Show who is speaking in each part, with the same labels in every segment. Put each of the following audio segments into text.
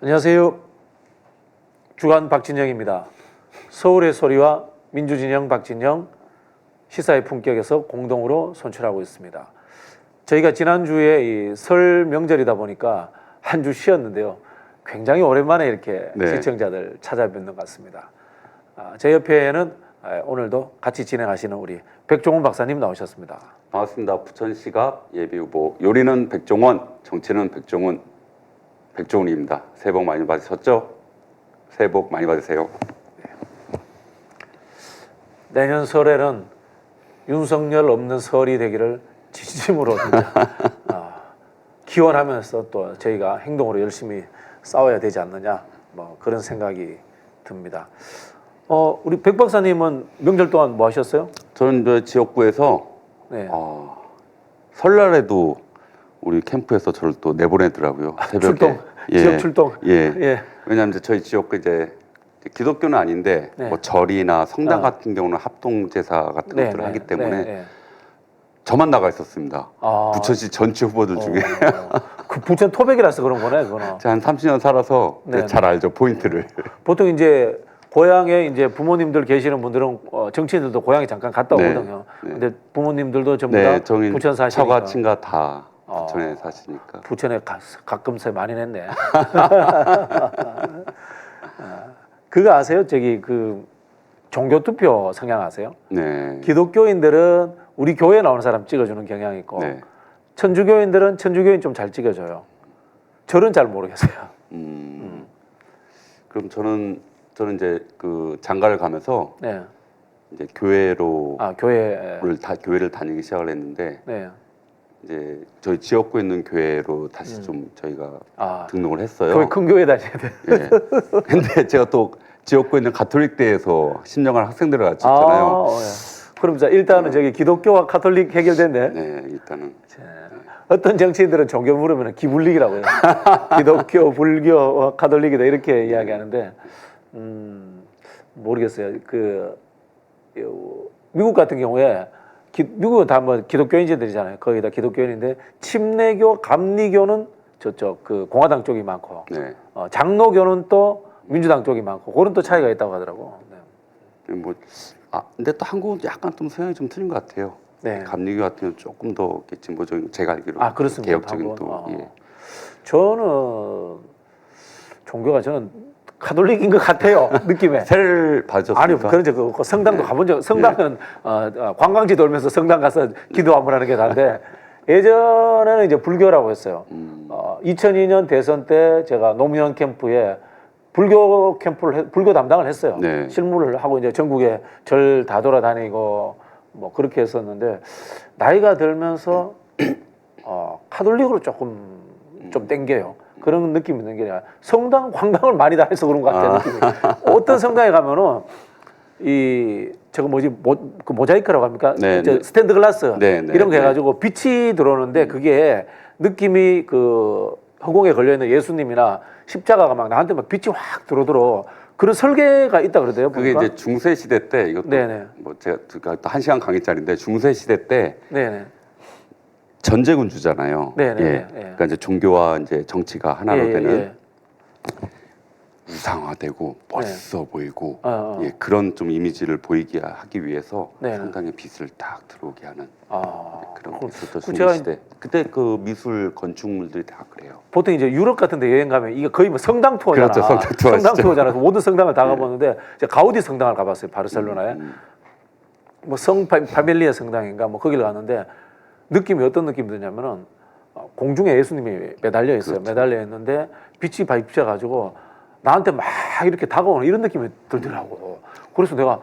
Speaker 1: 안녕하세요. 주간 박진영입니다. 서울의 소리와 민주진영 박진영 시사의 품격에서 공동으로 손출하고 있습니다. 저희가 지난주에 이 설 명절이다 보니까 한 주 쉬었는데요. 굉장히 오랜만에 이렇게 시청자들 찾아뵙는 것 같습니다. 제 옆에는 오늘도 같이 진행하시는 우리 백종원 박사님 나오셨습니다.
Speaker 2: 반갑습니다. 부천시갑 예비후보 요리는 백종원, 정치는 백종원입니다. 새해 복 많이 받으셨죠? 새해 복 많이 받으세요.
Speaker 1: 내년 설에는 윤석열 없는 설이 되기를 진심으로 진짜 기원하면서 또 저희가 행동으로 열심히 싸워야 되지 않느냐 뭐 그런 생각이 듭니다. 우리 백 박사님은 명절 동안 뭐 하셨어요?
Speaker 2: 저는 지역구에서 설날에도 우리 캠프에서 저를 또 내보내더라고요. 새벽에.
Speaker 1: 출동, 지역 출동.
Speaker 2: 예. 왜냐하면 이제 저희 지역구 이제 기독교는 아닌데 뭐 절이나 성당 같은 경우는 합동 제사 같은 것들을 하기 때문에 저만 나가 있었습니다. 부천시 전체 후보들 중에.
Speaker 1: 그 부천 토백이라서 그런 거네, 그거는.
Speaker 2: 제가 한 30년 살아서 잘 알죠, 포인트를.
Speaker 1: 보통 이제 고향에 이제 부모님들 계시는 분들은 정치인들도 고향에 잠깐 갔다 오거든요. 근데 부모님들도 전부 다 부천 사시니까.
Speaker 2: 처가 친가 다 부천에 사시니까.
Speaker 1: 부천에 가끔 새 많이 냈네. 그거 아세요? 저기 그 종교 투표 성향 아세요?
Speaker 2: 네.
Speaker 1: 기독교인들은 우리 교회 나오는 사람 찍어주는 경향이 있고 천주교인들은 천주교인 좀 잘 찍어줘요. 저는 잘 모르겠어요.
Speaker 2: 그럼 저는 이제 그 장가를 가면서 이제 교회로 교회를 다니기 시작을 했는데 이제 저희 지역구에 있는 교회로 다시 좀 저희가 등록을 했어요.
Speaker 1: 거의 큰 교회 다녀야 돼.
Speaker 2: 예. 근데 제가 또 지역구에 있는 가톨릭대에서 10년간 학생들을 가르쳤잖아요.
Speaker 1: 그럼 자 일단은 저기 기독교와 가톨릭 해결됐네.
Speaker 2: 네, 일단은.
Speaker 1: 어떤 정치인들은 종교 물으면 기불릭이라고 해요. 기독교, 불교, 가톨릭이다 이렇게 이야기하는데 모르겠어요. 그 미국 같은 경우에 미국은 다 뭐 기독교인들이잖아요. 거의 다 기독교인인데 침례교, 감리교는 저쪽 그 공화당 쪽이 많고 장로교는 또 민주당 쪽이 많고 그런 또 차이가 있다고 하더라고.
Speaker 2: 근데 또 한국은 약간 좀 성향이 좀 틀린 것 같아요. 감리교 같은 경우는 조금 더 진보적인, 제가 알기로
Speaker 1: 그렇습니다.
Speaker 2: 개혁적인 또.
Speaker 1: 저는 종교가 저는 가톨릭인 것 같아요. 느낌에.
Speaker 2: 세를 받으셨습니까?
Speaker 1: 아니요, 그런 적 없고 성당도 가본 적. 성당은 관광지 돌면서 성당 가서 기도 한번 하는 게 다른데 예전에는 이제 불교라고 했어요. 2002년 대선 때 제가 노무현 캠프에 불교 담당을 했어요. 실무를 하고 이제 전국에 절 다 돌아다니고 뭐 그렇게 했었는데 나이가 들면서 카톨릭으로 조금 좀 땡겨요. 그런 느낌이 있는 게 아니라 성당 관광을 많이 다 해서 그런 것 같아요. 느낌이. 어떤 성당에 가면은 저거 뭐지 그 모자이크라고 합니까? 스탠드 글라스 이런 거 해가지고 빛이 들어오는데 그게 느낌이 그 허공에 걸려 있는 예수님이나 십자가가 막 나한테 막 빛이 확 들어오도록 그런 설계가 있다 그러대요.
Speaker 2: 그게
Speaker 1: 보니까.
Speaker 2: 이제 중세 시대 때 이것도 뭐 제가 또 1시간 강의짜리인데 중세 시대 때 전제군주잖아요. 그러니까 이제 종교와 이제 정치가 하나로 되는 우상화되고 멋있어 보이고 그런 좀 이미지를 보이게 하기 위해서 성당에 빛을 딱 들어오게 하는 그런 게 있었던 중세 시대. 그때 그 미술 건축물들이 다 그래요.
Speaker 1: 보통 이제 유럽 같은 데 여행 가면 이게 거의 뭐 성당 투어잖아.
Speaker 2: 그렇죠,
Speaker 1: 성당 투어잖아. 모든 성당을 다 가봤는데 제가 가우디 성당을 가봤어요. 바르셀로나에. 뭐 파밀리아 성당인가 뭐 거기를 갔는데 느낌이 어떤 느낌이 드냐면은 공중에 예수님이 매달려 있어요. 매달려 있는데 빛이 비춰가지고 나한테 막 이렇게 다가오는 이런 느낌이 들더라고. 그래서 내가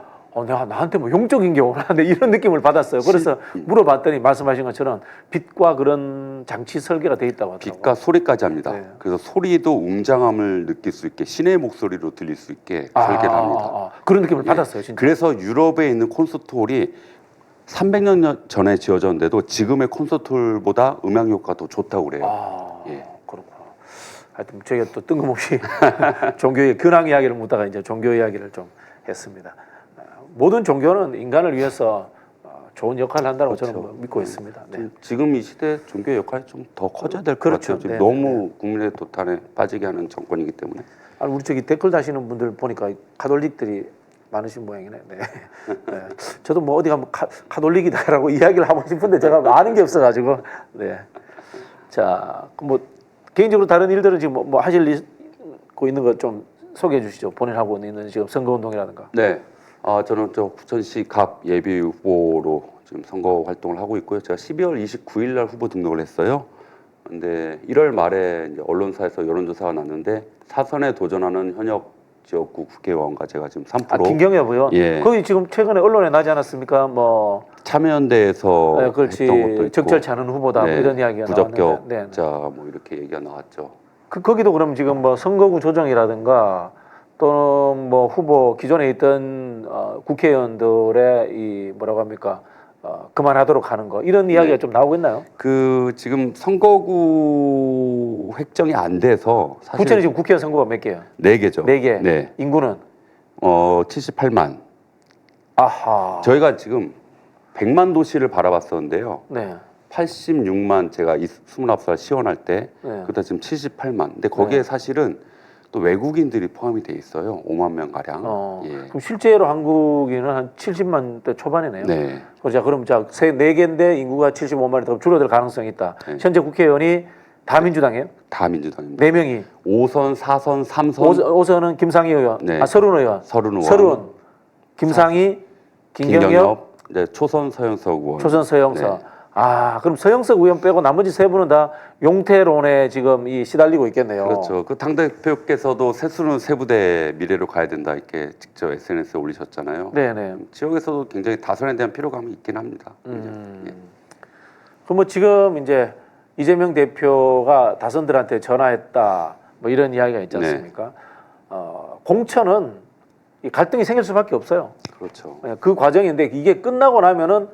Speaker 1: 나한테 뭐 영적인 게 오나는데 이런 느낌을 받았어요. 그래서 물어봤더니 말씀하신 것처럼 빛과 그런 장치 설계가 돼 있다고 하더라고요.
Speaker 2: 빛과 소리까지 합니다. 그래서 소리도 웅장함을 느낄 수 있게 신의 목소리로 들릴 수 있게 설계를 합니다.
Speaker 1: 그런 느낌을 받았어요. 진짜.
Speaker 2: 그래서 유럽에 있는 콘서트홀이 300년 전에 지어졌는데도 지금의 콘서트홀보다 음향 효과가 더 좋다고 그래요.
Speaker 1: 그렇구나. 하여튼 저희가 또 뜬금없이 종교의 근황 이야기를 묻다가 이제 종교 이야기를 좀 했습니다. 모든 종교는 인간을 위해서 좋은 역할을 한다고
Speaker 2: 그렇죠.
Speaker 1: 저는 믿고 있습니다. 네.
Speaker 2: 지금 이 시대 종교의 역할이 좀 더 커져야 될 것
Speaker 1: 그렇죠.
Speaker 2: 같아요. 지금
Speaker 1: 네,
Speaker 2: 너무 국민의 도탄에 빠지게 하는 정권이기 때문에.
Speaker 1: 아니, 우리 저기 댓글 다시는 분들 보니까 가톨릭들이 많으신 모양이네. 네. 네. 저도 뭐 어디 가면 가톨릭이다라고 이야기를 하고 싶은데 제가 아는 게 없어가지고. 네. 자, 뭐 개인적으로 다른 일들은 지금 뭐 하시고 있는 거 좀 소개해 주시죠. 본인하고 있는 지금 선거운동이라든가.
Speaker 2: 네. 저는 저 부천시 갑 예비 후보로 지금 선거 활동을 하고 있고요. 제가 12월 29일 날 후보 등록을 했어요. 근데 1월 말에 이제 언론사에서 여론조사가 났는데 사선에 도전하는 현역 지역구 국회의원과 제가 지금 3%.
Speaker 1: 김경엽 의원.
Speaker 2: 예.
Speaker 1: 거기 지금 최근에 언론에 나지 않았습니까? 뭐
Speaker 2: 참여연대에서
Speaker 1: 네, 그렇지.
Speaker 2: 했던 것도 있고.
Speaker 1: 적절치 않은 후보다
Speaker 2: 네,
Speaker 1: 뭐 이런 이야기가
Speaker 2: 부적격자
Speaker 1: 나왔는데. 네.
Speaker 2: 뭐 이렇게 얘기가 나왔죠.
Speaker 1: 거기도 그럼 지금 뭐 선거구 조정이라든가 또는 뭐 후보 기존에 있던 국회의원들의 이 뭐라고 합니까? 그만하도록 하는 거 이런 이야기가 좀 나오고 있나요?
Speaker 2: 그 지금 선거구 획정이 안 돼서 사실
Speaker 1: 부천이 지금 국회의원 선거가 몇 개예요?
Speaker 2: 4개죠.
Speaker 1: 4개.
Speaker 2: 네.
Speaker 1: 인구는
Speaker 2: 78만.
Speaker 1: 아하.
Speaker 2: 저희가 지금 100만 도시를 바라봤었는데요.
Speaker 1: 네.
Speaker 2: 86만 제가 29살 시원할 때
Speaker 1: 네.
Speaker 2: 그때 지금 78만. 근데 거기에
Speaker 1: 네.
Speaker 2: 사실은 또 외국인들이 포함이 돼 있어요. 5만 명 가량. 예.
Speaker 1: 그럼 실제로 한국인은 한 70만 대 초반이네요.
Speaker 2: 네.
Speaker 1: 자, 그럼 자, 4개인데 인구가 75만이 더 줄어들 가능성이 있다.
Speaker 2: 네.
Speaker 1: 현재 국회의원이 다 민주당이에요?
Speaker 2: 다 민주당입니다.
Speaker 1: 4명이.
Speaker 2: 5선, 4선, 3선.
Speaker 1: 5선은 김상희 의원,
Speaker 2: 네.
Speaker 1: 서른 의원,
Speaker 2: 서른 의원.
Speaker 1: 서른, 김상희, 김경엽,
Speaker 2: 이제 초선 서영석 의원.
Speaker 1: 초선 서영석.
Speaker 2: 네.
Speaker 1: 그럼 서영석 의원 빼고 나머지 3분은 다 용태론에 지금 시달리고 있겠네요.
Speaker 2: 그렇죠. 그 당대표께서도 세수는 세부대 미래로 가야 된다 이렇게 직접 SNS에 올리셨잖아요.
Speaker 1: 네네.
Speaker 2: 지역에서도 굉장히 다선에 대한 피로감이 있긴 합니다. 예.
Speaker 1: 그럼 뭐 지금 이제 이재명 대표가 다선들한테 전화했다 뭐 이런 이야기가 있지 않습니까? 공천은 이 갈등이 생길 수밖에 없어요.
Speaker 2: 그렇죠.
Speaker 1: 그 과정인데 이게 끝나고 나면은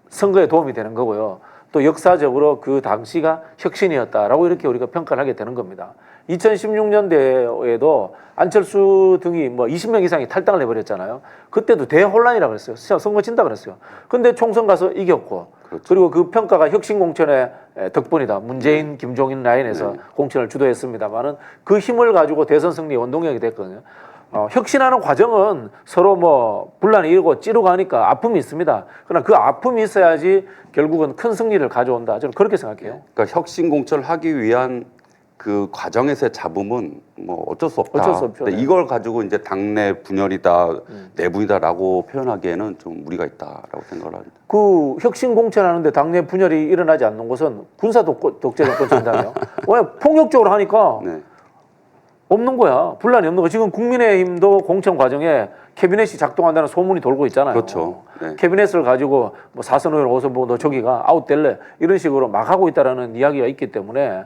Speaker 1: 선거에 도움이 되는 거고요. 또 역사적으로 그 당시가 혁신이었다라고 이렇게 우리가 평가를 하게 되는 겁니다. 2016년대에도 안철수 등이 뭐 20명 이상이 탈당을 해버렸잖아요. 그때도 대혼란이라고 그랬어요. 선거 진다 그랬어요. 근데 총선 가서 이겼고,
Speaker 2: 그렇죠.
Speaker 1: 그리고 그 평가가 혁신 공천의 덕분이다. 문재인, 김종인 라인에서 공천을 주도했습니다만은 그 힘을 가지고 대선 승리 원동력이 됐거든요. 혁신하는 과정은 서로 뭐 분란이 일고 찌르고 하니까 아픔이 있습니다. 그러나 그 아픔이 있어야지 결국은 큰 승리를 가져온다. 저는 그렇게 생각해요.
Speaker 2: 그러니까 혁신 공천을 하기 위한 그 과정에서의 잡음은 뭐 어쩔 수 없다.
Speaker 1: 어쩔 수 없죠.
Speaker 2: 근데
Speaker 1: 네.
Speaker 2: 이걸 가지고 이제 당내 분열이다, 내분이다라고 표현하기에는 좀 무리가 있다라고 생각을 합니다.
Speaker 1: 그 혁신 공천하는데 당내 분열이 일어나지 않는 곳은 군사 독재 정권 전당이에요. 왜 폭력적으로 하니까
Speaker 2: 네.
Speaker 1: 없는 거야. 분란이 없는 거. 지금 국민의힘도 공천 과정에 캐비넷이 작동한다는 소문이 돌고 있잖아요.
Speaker 2: 그렇죠. 네.
Speaker 1: 캐비넷을 가지고 뭐 사선 의원 오서 뭐 너 저기가 아웃될래 이런 식으로 막 하고 있다라는 이야기가 있기 때문에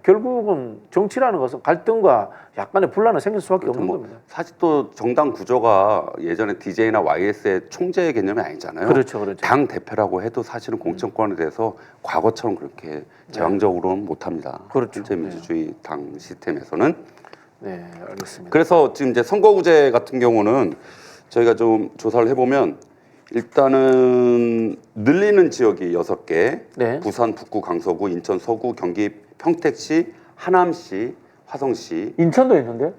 Speaker 1: 결국은 정치라는 것은 갈등과 약간의 분란은 생길 수밖에 없는 겁니다.
Speaker 2: 사실 또 정당 구조가 예전에 DJ나 YS의 총재 개념이 아니잖아요.
Speaker 1: 그렇죠, 그렇죠.
Speaker 2: 당 대표라고 해도 사실은 공천권에 대해서 과거처럼 그렇게 제왕적으로는 못합니다.
Speaker 1: 그렇죠.
Speaker 2: 현재 민주주의 당 시스템에서는.
Speaker 1: 네, 알겠습니다.
Speaker 2: 그래서 지금 이제 선거구제 같은 경우는 저희가 좀 조사를 해보면 일단은 늘리는 지역이 6개,
Speaker 1: 네.
Speaker 2: 부산 북구, 강서구, 인천 서구, 경기 평택시, 하남시, 화성시,
Speaker 1: 인천도 있는데?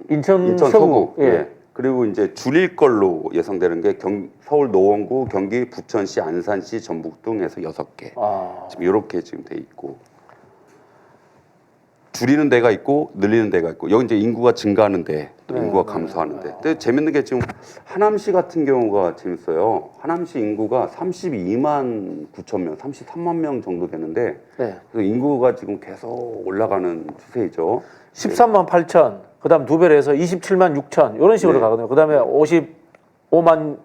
Speaker 1: 인천
Speaker 2: 인천
Speaker 1: 서구.
Speaker 2: 서구.
Speaker 1: 예.
Speaker 2: 예. 그리고 이제 줄일 걸로 예상되는 게 서울 노원구, 경기 부천시, 안산시, 전북 등에서 6개. 지금 이렇게 지금 돼 있고 줄이는 데가 있고 늘리는 데가 있고 여기 이제 인구가 증가하는데 또 인구가 감소하는데. 근데 재밌는 게 지금 하남시 같은 경우가 재밌어요. 하남시 인구가 32만 9천 명, 33만 명 정도 되는데
Speaker 1: 네.
Speaker 2: 그래서 인구가 지금 계속 올라가는 추세이죠.
Speaker 1: 13만 8천, 그 다음 2배로 해서 27만 6천, 이런 식으로
Speaker 2: 네.
Speaker 1: 가거든요. 그 다음에 55만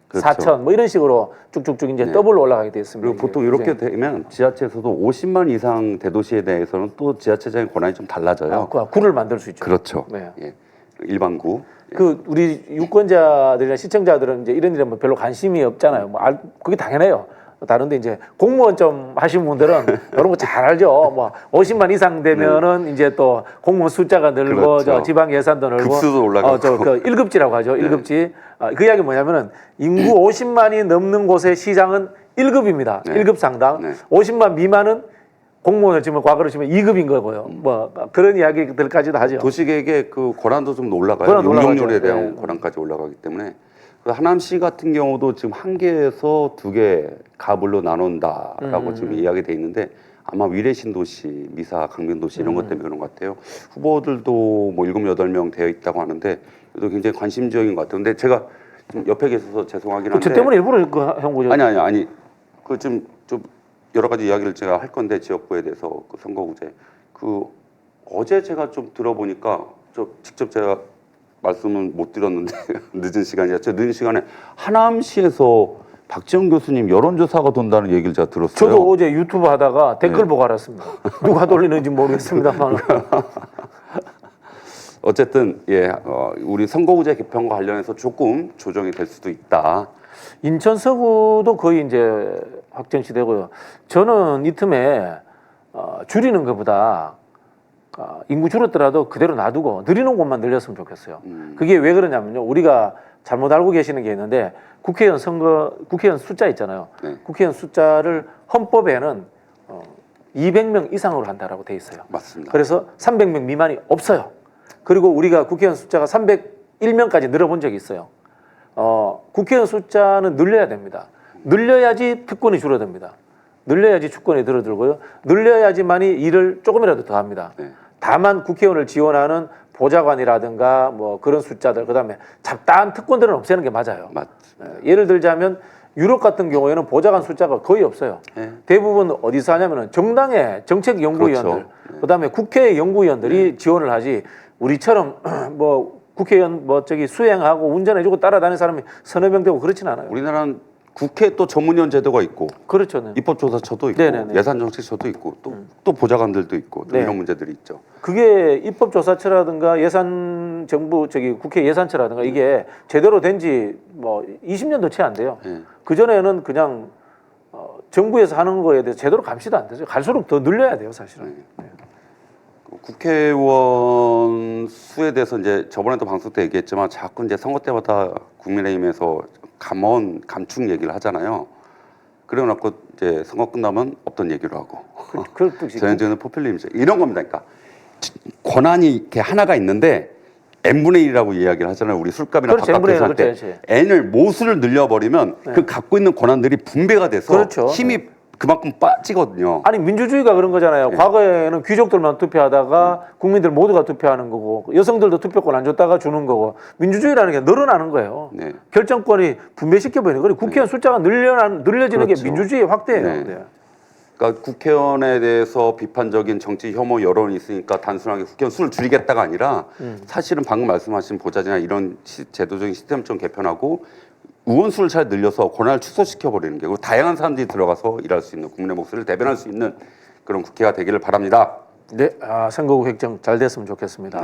Speaker 2: 그렇죠.
Speaker 1: 4천, 뭐 이런 식으로 쭉쭉쭉 이제 더블로 올라가게 되어 있습니다.
Speaker 2: 그리고 보통 이렇게 되면 지자체에서도 50만 이상 대도시에 대해서는 또 지자체장의 권한이 좀 달라져요.
Speaker 1: 구를 만들 수 있죠.
Speaker 2: 그렇죠.
Speaker 1: 네.
Speaker 2: 예. 일반구.
Speaker 1: 그 우리 유권자들이나 시청자들은 이제 이런 일에 뭐 별로 관심이 없잖아요. 뭐 그게 당연해요. 다른데 이제 공무원 좀 하신 분들은 이런 거 잘 알죠. 뭐 50만 이상 되면은 이제 또 공무원 숫자가 늘고
Speaker 2: 그렇죠.
Speaker 1: 저 지방 예산도 늘고
Speaker 2: 급수도 올라가고
Speaker 1: 그 1급지라고 하죠. 1급지. 그 이야기 뭐냐면은 인구 50만이 넘는 곳의 시장은 1급입니다. 1급 상당. 50만 미만은 공무원을 지금 과거로 치면 2급인 거고요. 뭐 그런 이야기들까지도 하죠.
Speaker 2: 도시계획의 그 권한도 좀 올라가요. 용적률에 대한 권한까지 올라가기 때문에. 하남시 같은 경우도 지금 1개에서 2개 가불로 나눈다라고 지금 이야기돼 있는데 아마 위례신도시, 미사, 강변도시 이런 것 때문에 그런 것 같아요. 후보들도 뭐 7, 8명 되어 있다고 하는데 또 굉장히 관심 지역인 것 같아요. 근데 제가 좀 옆에 계셔서 죄송하긴 한데
Speaker 1: 저 때문에 일부러 한 거죠.
Speaker 2: 아니. 그 좀 여러 가지 이야기를 제가 할 건데 지역구에 대해서 그 선거구제 그 어제 제가 좀 들어보니까 저 직접 제가 말씀은 못 드렸는데 늦은 시간에 하남시에서 박지원 교수님 여론조사가 돈다는 얘기를 제가 들었어요.
Speaker 1: 저도 어제 유튜브 하다가 댓글 보고 알았습니다. 누가 돌리는지 모르겠습니다만.
Speaker 2: 어쨌든 우리 선거구제 개편과 관련해서 조금 조정이 될 수도 있다.
Speaker 1: 인천 서구도 거의 이제 확정시되고요. 저는 이 틈에 줄이는 것보다 인구 줄었더라도 그대로 놔두고 늘리는 곳만 늘렸으면 좋겠어요. 그게 왜 그러냐면요. 우리가 잘못 알고 계시는 게 있는데 국회의원 숫자 있잖아요. 국회의원 숫자를 헌법에는 200명 이상으로 한다라고 돼 있어요.
Speaker 2: 맞습니다.
Speaker 1: 그래서 300명 미만이 없어요. 그리고 우리가 국회의원 숫자가 301명까지 늘어본 적이 있어요. 국회의원 숫자는 늘려야 됩니다. 늘려야지 특권이 줄어듭니다. 늘려야지 주권이 줄어들고요. 늘려야지만이 일을 조금이라도 더 합니다. 다만 국회의원을 지원하는 보좌관이라든가 뭐 그런 숫자들, 그다음에 잡다한 특권들은 없애는 게 맞아요. 예를 들자면 유럽 같은 경우에는 보좌관 숫자가 거의 없어요. 대부분 어디서 하냐면은 정당의 정책 연구위원들,
Speaker 2: 그렇죠.
Speaker 1: 그다음에 국회 연구위원들이 지원을 하지. 우리처럼 뭐 국회의원 수행하고 운전해주고 따라다니는 사람이 서너 명 되고 그렇진 않아요.
Speaker 2: 우리나라는 국회 또 전문위원 제도가 있고,
Speaker 1: 그렇죠. 네.
Speaker 2: 입법조사처도 있고, 예산정책처도 있고, 또 보좌관들도 있고, 또 이런 문제들이 있죠.
Speaker 1: 그게 입법조사처라든가 국회 예산처라든가 이게 제대로 된 지 뭐 20년도 채 안 돼요. 그 전에는 그냥 정부에서 하는 거에 대해서 제대로 감시도 안 되죠. 갈수록 더 늘려야 돼요, 사실은.
Speaker 2: 국회의원 수에 대해서 이제 저번에도 방송 때 얘기했지만 자꾸 이제 선거 때마다 국민의힘에서 감축 얘기를 하잖아요. 그래놓고 이제 선거 끝나면 없던 얘기를 하고. 전형적인 포퓰리즘이죠. 이런 겁니다. 그러니까 권한이 이렇게 하나가 있는데 n분의 1이라고 이야기를 하잖아요. 우리 술값이나 밥값 계산할 때 n을 모수를 늘려버리면 그 갖고 있는 권한들이 분배가 돼서 힘이 그만큼 빠지거든요.
Speaker 1: 아니 민주주의가 그런 거잖아요. 과거에는 귀족들만 투표하다가 국민들 모두가 투표하는 거고 여성들도 투표권 안 줬다가 주는 거고 민주주의라는 게 늘어나는 거예요. 결정권이 분배시켜버리는 거예요. 국회의원 숫자가 늘려지는 게 민주주의 확대예요.
Speaker 2: 그러니까 국회의원에 대해서 비판적인 정치 혐오 여론이 있으니까 단순하게 국회의원 수를 줄이겠다가 아니라 사실은 방금 말씀하신 보좌진이나 이런 제도적인 시스템 좀 개편하고 의원수를 잘 늘려서 권한을 축소시켜버리는 게, 그리고 다양한 사람들이 들어가서 일할 수 있는, 국민의 목소리를 대변할 수 있는 그런 국회가 되기를 바랍니다.
Speaker 1: 네, 선거구 획정 잘 됐으면 좋겠습니다.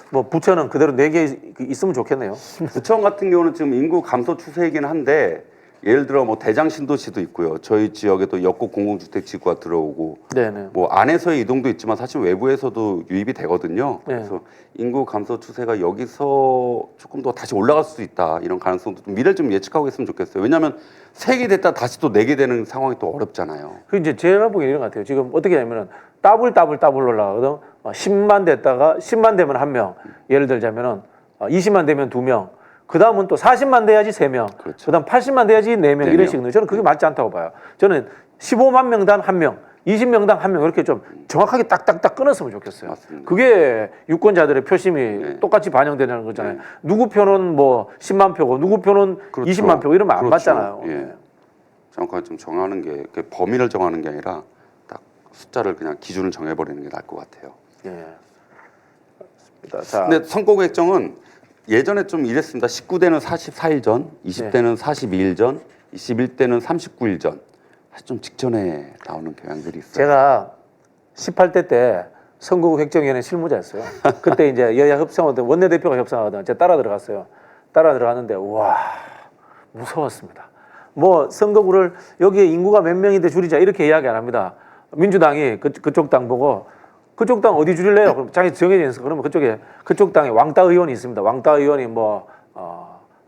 Speaker 1: 뭐 부처는 그대로 4개 있으면 좋겠네요.
Speaker 2: 부천 같은 경우는 지금 인구 감소 추세이긴 한데 예를 들어 뭐 대장 신도시도 있고요. 저희 지역에도 역곡 공공주택 지구가 들어오고, 뭐 안에서의 이동도 있지만 사실 외부에서도 유입이 되거든요. 그래서 인구 감소 추세가 여기서 조금 더 다시 올라갈 수도 있다, 이런 가능성도 좀 미래를 좀 예측하고 있으면 좋겠어요. 왜냐하면 3개 됐다 다시 또 4개 되는 상황이 또 어렵잖아요.
Speaker 1: 그 이제 제가 보기엔 이런 것 같아요. 지금 어떻게 하냐면은 더블 올라가거든. 10만 됐다가 10만 되면 1명. 예를 들자면은 20만 되면 2명. 그 다음은 또 40만 돼야지 3명. 그 다음 80만 돼야지 4명. 이런 식으로. 저는 그게 맞지 않다고 봐요. 저는 15만 명당 1명, 20명당 1명 이렇게 좀 정확하게 딱딱딱 끊었으면 좋겠어요.
Speaker 2: 맞습니다.
Speaker 1: 그게 유권자들의 표심이 똑같이 반영되는 거잖아요. 누구 표는 뭐 10만 표고 누구 표는 20만 표고 이러면 안 맞잖아요.
Speaker 2: 정확하게 좀 정하는 게, 범위를 정하는 게 아니라 딱 숫자를 그냥 기준을 정해버리는 게 나을 것 같아요.
Speaker 1: 자,
Speaker 2: 근데 선거구 획정은 예전에 좀 이랬습니다. 19대는 44일 전, 20대는 42일 전, 21대는 39일 전. 사실 좀 직전에 나오는 경향들이 있어요.
Speaker 1: 제가 18대 때 선거구 획정위원회 실무자였어요. 그때 이제 여야 협상하던 원내대표가 협상하던 제가 따라 들어갔어요. 따라 들어갔는데 와 무서웠습니다. 뭐 선거구를 여기에 인구가 몇 명인데 줄이자 이렇게 이야기 안 합니다. 민주당이 그쪽 당 보고 그쪽 당 어디 줄일래요? 그럼 자기 정해져 있어. 그러면 그쪽 당에 왕따 의원이 있습니다. 왕따 의원이 뭐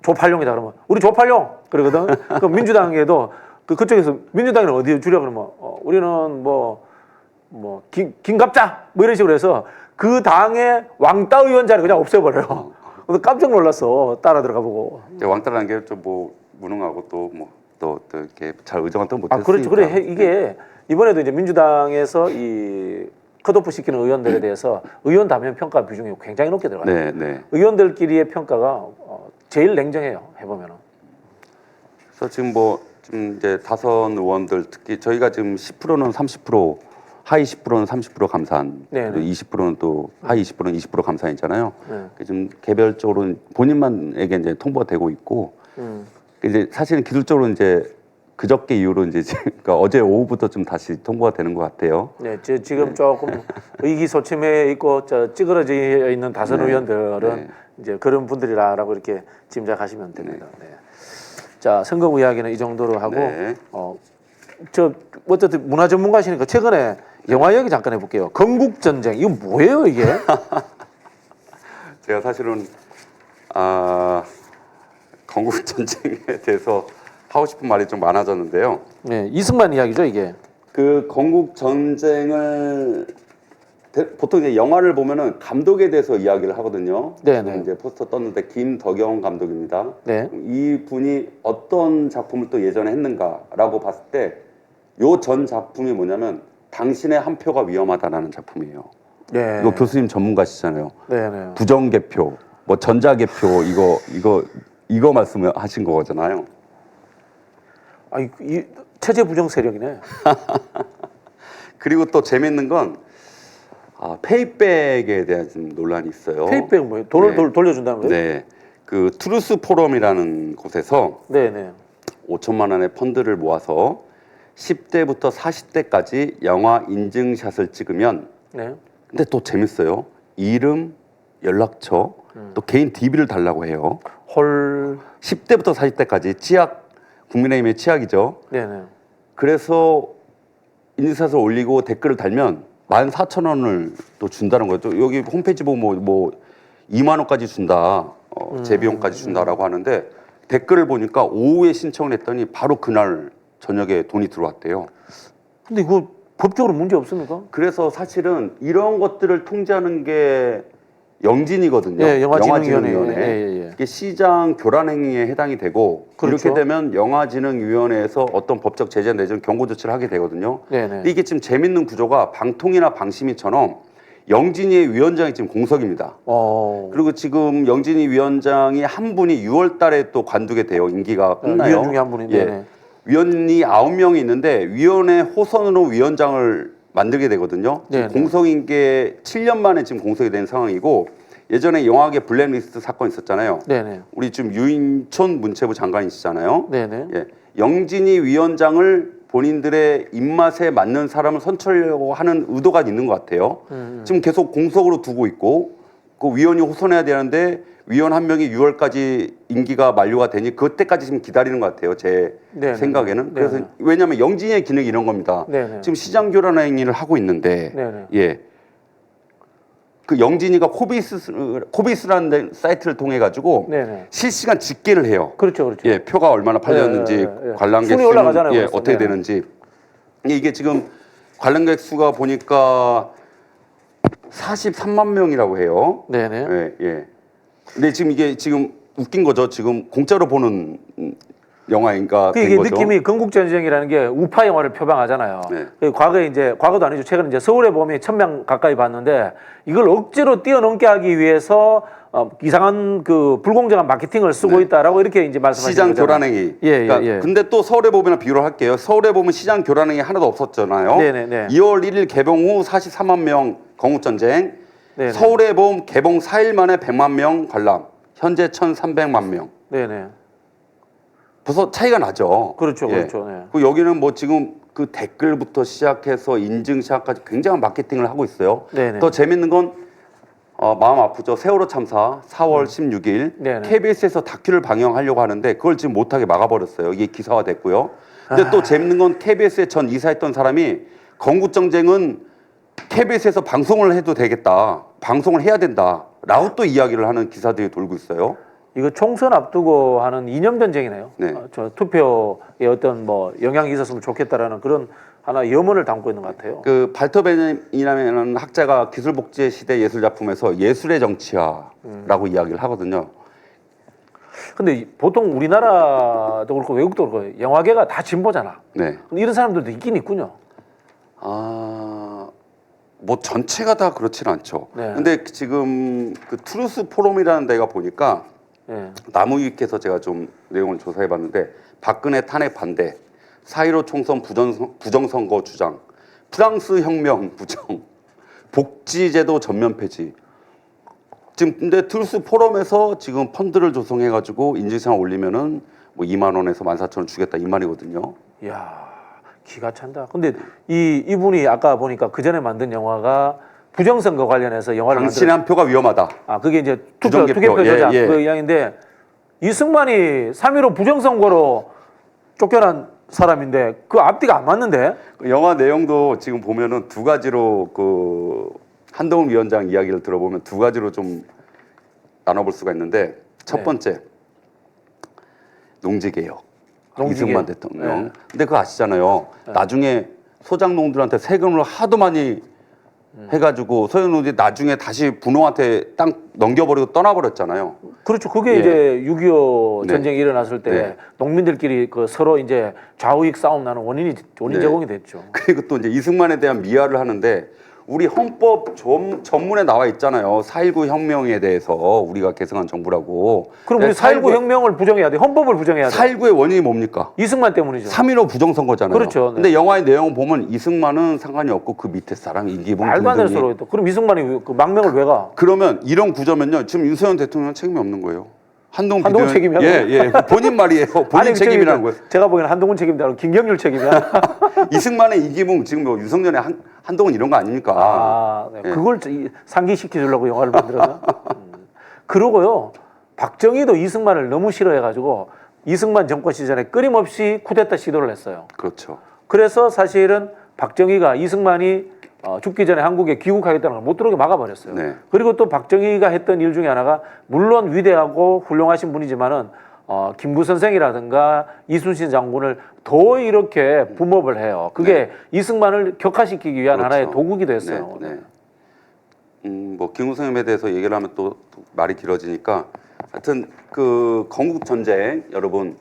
Speaker 1: 조팔룡이다 그러면 우리 조팔룡 그러거든. 그럼 민주당에도 그쪽에서 민주당에는 어디 줄여 그러면 우리는 뭐 김갑자 뭐 이런 식으로 해서 그 당의 왕따 의원 자리 그냥 없애버려요. 그래서 깜짝 놀랐어. 따라 들어가 보고.
Speaker 2: 왕따라는 게 좀 뭐 무능하고 또 이렇게 잘 의정을 또 못했으니까.
Speaker 1: 그렇죠. 그래 이게 이번에도 이제 민주당에서 이 컷오프 시키는 의원들에 대해서 의원 다면 평가 비중이 굉장히 높게 들어가요.
Speaker 2: 네, 네.
Speaker 1: 의원들끼리의 평가가 제일 냉정해요. 해보면은.
Speaker 2: 그래서 지금 이제 다선 의원들 특히 저희가 지금 10%는 30%, 하위 10%는 30% 감산,
Speaker 1: 네, 네.
Speaker 2: 20%는 또 하위 20%는 20% 감산이잖아요.
Speaker 1: 네.
Speaker 2: 지금 개별적으로 본인만에게 이제 통보가 되고 있고, 이제 사실은 기술적으로 이제 그저께 이후로 이제 그러니까 어제 오후부터 좀 다시 통보가 되는 것 같아요.
Speaker 1: 네, 지금 조금 의기소침해 있고 찌그러져 있는 다선
Speaker 2: 네.
Speaker 1: 의원들은
Speaker 2: 네.
Speaker 1: 이제 그런 분들이라고 이렇게 짐작하시면 됩니다. 네. 자, 선거구 이야기는 이 정도로 하고
Speaker 2: 네.
Speaker 1: 저 어쨌든 문화 전문가시니까 최근에 영화 이야기 잠깐 해볼게요. 건국 전쟁 이거 뭐예요 이게?
Speaker 2: 제가 사실은 건국 전쟁에 대해서 하고 싶은 말이 좀 많아졌는데요.
Speaker 1: 네, 이승만 이야기죠 이게.
Speaker 2: 그 건국 전쟁을 보통 이제 영화를 보면은 감독에 대해서 이야기를 하거든요.
Speaker 1: 네, 네.
Speaker 2: 이제 포스터 떴는데 김덕영 감독입니다.
Speaker 1: 네.
Speaker 2: 이 분이 어떤 작품을 또 예전에 했는가라고 봤을 때 요 전 작품이 뭐냐면 당신의 한 표가 위험하다라는 작품이에요.
Speaker 1: 네.
Speaker 2: 이거 교수님 전문가시잖아요.
Speaker 1: 네, 네.
Speaker 2: 부정개표, 뭐 전자개표 이거 말씀하신 거잖아요.
Speaker 1: 이 체제 부정 세력이네.
Speaker 2: 그리고 또 재밌는 건 페이백에 대한 좀 논란이 있어요.
Speaker 1: 페이백은 뭐예요? 돈을
Speaker 2: 네.
Speaker 1: 돌려준다는 거예요?
Speaker 2: 네, 그 트루스 포럼이라는 곳에서
Speaker 1: 네, 네.
Speaker 2: 5천만 원의 펀드를 모아서 10대부터 40대까지 영화 인증샷을 찍으면,
Speaker 1: 네.
Speaker 2: 근데 또 재밌어요. 이름, 연락처, 또 개인 DB를 달라고 해요.
Speaker 1: 헐.
Speaker 2: 10대부터 40대까지 치약, 국민의힘의 치약이죠.
Speaker 1: 네, 네.
Speaker 2: 그래서 인증샷을 올리고 댓글을 달면 14,000원을 또 준다는 거죠. 여기 홈페이지 보면 뭐 2만 원까지 준다, 재비용까지 준다라고 하는데 댓글을 보니까 오후에 신청을 했더니 바로 그날 저녁에 돈이 들어왔대요.
Speaker 1: 근데 이거 법적으로 문제 없습니까?
Speaker 2: 그래서 사실은 이런 것들을 통제하는 게 영진이거든요.
Speaker 1: 예, 영화진흥위원회.
Speaker 2: 영화진흥위원회. 이게 시장 교란 행위에 해당이 되고,
Speaker 1: 그렇죠.
Speaker 2: 이렇게 되면 영화진흥위원회에서 어떤 법적 제재 내지는 경고 조치를 하게 되거든요.
Speaker 1: 네, 네.
Speaker 2: 근데 이게 지금 재밌는 구조가 방통위나 방심위처럼 영진이의 위원장이 지금 공석입니다. 그리고 지금 영진이 위원장이 한 분이 6월 달에 또 관두게 돼요. 임기가 끝나요.
Speaker 1: 위원 중에 한 분인데.
Speaker 2: 예.
Speaker 1: 네.
Speaker 2: 위원이 9명이 있는데 위원회 호선으로 위원장을 만들게 되거든요.
Speaker 1: 네, 네.
Speaker 2: 공석인 게 7년 만에 지금 공석이 된 상황이고, 예전에 영화계 블랙리스트 사건 있었잖아요.
Speaker 1: 네네.
Speaker 2: 우리 지금 유인촌 문체부 장관이시잖아요.
Speaker 1: 네네.
Speaker 2: 예. 영진이 위원장을 본인들의 입맛에 맞는 사람을 선출하려고 하는 의도가 있는 것 같아요. 지금 계속 공석으로 두고 있고, 그 위원이 호선해야 되는데 위원 한 명이 6월까지 임기가 만료가 되니 그때까지 지금 기다리는 것 같아요. 제
Speaker 1: 네네.
Speaker 2: 생각에는. 그래서
Speaker 1: 네네.
Speaker 2: 왜냐하면 영진의 기능이 이런 겁니다.
Speaker 1: 네네.
Speaker 2: 지금 시장 교란 행위를 하고 있는데,
Speaker 1: 네네.
Speaker 2: 예. 그 영진이가 코비스라는 사이트를 통해 가지고
Speaker 1: 네네.
Speaker 2: 실시간 집계를 해요.
Speaker 1: 그렇죠, 그렇죠.
Speaker 2: 예, 표가 얼마나 팔렸는지, 관람객
Speaker 1: 순위
Speaker 2: 수는
Speaker 1: 올라가잖아요,
Speaker 2: 예,
Speaker 1: 벌써.
Speaker 2: 어떻게
Speaker 1: 네.
Speaker 2: 되는지. 이게 지금 관람객 수가 보니까 43만 명이라고 해요.
Speaker 1: 네네.
Speaker 2: 예, 예. 근데 지금 이게 지금 웃긴 거죠. 지금 공짜로 보는 영화인가 된
Speaker 1: 이게
Speaker 2: 거죠.
Speaker 1: 느낌이 건국전쟁이라는 게 우파 영화를 표방하잖아요.
Speaker 2: 네.
Speaker 1: 과거도 아니죠. 최근 이제 서울의 봄이 1,000명 가까이 봤는데 이걸 억지로 뛰어넘게 하기 위해서 이상한 그 불공정한 마케팅을 쓰고
Speaker 2: 네.
Speaker 1: 있다라고 이렇게 이제 말씀하시는
Speaker 2: 시장
Speaker 1: 거잖아요.
Speaker 2: 교란행위.
Speaker 1: 예,
Speaker 2: 그러니까
Speaker 1: 예.
Speaker 2: 근데 또 서울의 봄이랑 비교를 할게요. 서울의 봄은 시장 교란행위 하나도 없었잖아요.
Speaker 1: 네네네.
Speaker 2: 2월 1일 개봉 후 43만 명 건국전쟁.
Speaker 1: 네네.
Speaker 2: 서울의 봄 개봉 4일 만에 100만 명 관람. 현재 1,300만 명.
Speaker 1: 네네.
Speaker 2: 벌써 차이가 나죠.
Speaker 1: 그렇죠,
Speaker 2: 예.
Speaker 1: 그렇죠. 네.
Speaker 2: 그 여기는 뭐 지금 그 댓글부터 시작해서 인증샷까지 굉장한 마케팅을 하고 있어요.
Speaker 1: 네네.
Speaker 2: 더 재밌는 건 마음 아프죠. 세월호 참사 4월 16일
Speaker 1: 네네.
Speaker 2: KBS에서 다큐를 방영하려고 하는데 그걸 지금 못하게 막아버렸어요. 이게 기사화됐고요. 근데 또 재밌는 건 KBS에 전 이사했던 사람이 건국정쟁은 KBS에서 방송을 해도 되겠다. 방송을 해야 된다. 라고 또 이야기를 하는 기사들이 돌고 있어요.
Speaker 1: 이거 총선 앞두고 하는 이념 전쟁이네요.
Speaker 2: 네.
Speaker 1: 저 투표에 어떤 뭐 영향이 있었으면 좋겠다라는 그런 하나 염원을 담고 있는 것 같아요.
Speaker 2: 그 발터벤이라는 학자가 기술복제 시대 예술 작품에서 예술의 정치화라고 이야기를 하거든요.
Speaker 1: 근데 보통 우리나라도 그렇고 외국도 그렇고 영화계가 다 진보잖아.
Speaker 2: 네.
Speaker 1: 근데 이런 사람들도 있긴 있군요.
Speaker 2: 뭐 전체가 다 그렇진 않죠.
Speaker 1: 네.
Speaker 2: 근데 지금 그 트루스 포럼이라는 데가 보니까
Speaker 1: 네.
Speaker 2: 나무위키에서 제가 좀 내용을 조사해봤는데 박근혜 탄핵 반대, 4.15 총선 부정선거 주장, 프랑스 혁명 부정, 복지제도 전면 폐지. 지금 근데 트루스 포럼에서 지금 펀드를 조성해가지고 인증상 올리면은 뭐 2만 원에서 14,000원 주겠다 이 말이거든요.
Speaker 1: 이야, 기가 찬다. 근데 이분이 아까 보니까 그 전에 만든 영화가 부정선거 관련해서 영화를
Speaker 2: 당신의 한 표가 위험하다.
Speaker 1: 그게 이제
Speaker 2: 부정개표.
Speaker 1: 투개표 조작
Speaker 2: 예.
Speaker 1: 그 이야기인데 이승만이 3.15 부정선거로 쫓겨난 사람인데 그 앞뒤가 안 맞는데?
Speaker 2: 영화 내용도 지금 보면은 두 가지로 그 한동훈 위원장 이야기를 들어보면 두 가지로 좀 나눠볼 수가 있는데 첫 번째 농지개혁. 이승만 대통령.
Speaker 1: 네.
Speaker 2: 근데 그거 아시잖아요. 나중에 소장농들한테 세금을 하도 많이 해가지고 소장농들이 나중에 다시 분홍한테 땅 넘겨버리고 떠나버렸잖아요.
Speaker 1: 그렇죠. 그게
Speaker 2: 예.
Speaker 1: 이제 6.25
Speaker 2: 네.
Speaker 1: 전쟁이 일어났을 때
Speaker 2: 네.
Speaker 1: 농민들끼리 그 서로 이제 좌우익 싸움 나는 원인
Speaker 2: 네.
Speaker 1: 제공이 됐죠.
Speaker 2: 그리고 또 이제 이승만에 대한 미화를 하는데 우리 헌법 전문에 나와 있잖아요. 4.19 혁명에 대해서 우리가 개성한 정부라고.
Speaker 1: 그럼 우리 4.19 혁명을 부정해야 돼. 헌법을 부정해야 돼.
Speaker 2: 4.19의 원인이 뭡니까?
Speaker 1: 이승만 때문이죠.
Speaker 2: 3.15 부정선거잖아요.
Speaker 1: 그렇죠. 네.
Speaker 2: 근데 영화의 내용을 보면 이승만은 상관이 없고 그 밑에 사람 이기붕
Speaker 1: 말도 안 되는
Speaker 2: 등등이.
Speaker 1: 소리 또. 그럼 이승만이 그 망명을 왜 가?
Speaker 2: 그러면 이런 구조면요. 지금 윤석열 대통령은 책임이 없는 거예요. 한동훈
Speaker 1: 책임이야?
Speaker 2: 예. 본인 말이에요. 본인 책임이라는 거예요.
Speaker 1: 제가 보기에는 한동훈 책임도 아니고 김경률 책임이야.
Speaker 2: 이승만의 이기붕 지금 뭐 유성년의 한동훈 이런 거 아닙니까?
Speaker 1: 네.
Speaker 2: 예.
Speaker 1: 그걸 상기시켜 주려고 영화를 만들었나? 그러고요. 박정희도 이승만을 너무 싫어해가지고 이승만 정권 시절에 끊임없이 쿠데타 시도를 했어요.
Speaker 2: 그렇죠.
Speaker 1: 그래서 사실은 박정희가 이승만이 죽기 전에 한국에 귀국하겠다는 걸 못 들어오게 막아버렸어요.
Speaker 2: 네.
Speaker 1: 그리고 또 박정희가 했던 일 중에 하나가 물론 위대하고 훌륭하신 분이지만은 김구 선생이라든가 이순신 장군을 더 이렇게 붐업을 해요. 그게 이승만을 격화시키기 위한
Speaker 2: 그렇죠.
Speaker 1: 하나의 도구기도 했어요.
Speaker 2: 네. 뭐 김구 선생님에 대해서 얘기를 하면 또 말이 길어지니까 하여튼 그 건국 전쟁 여러분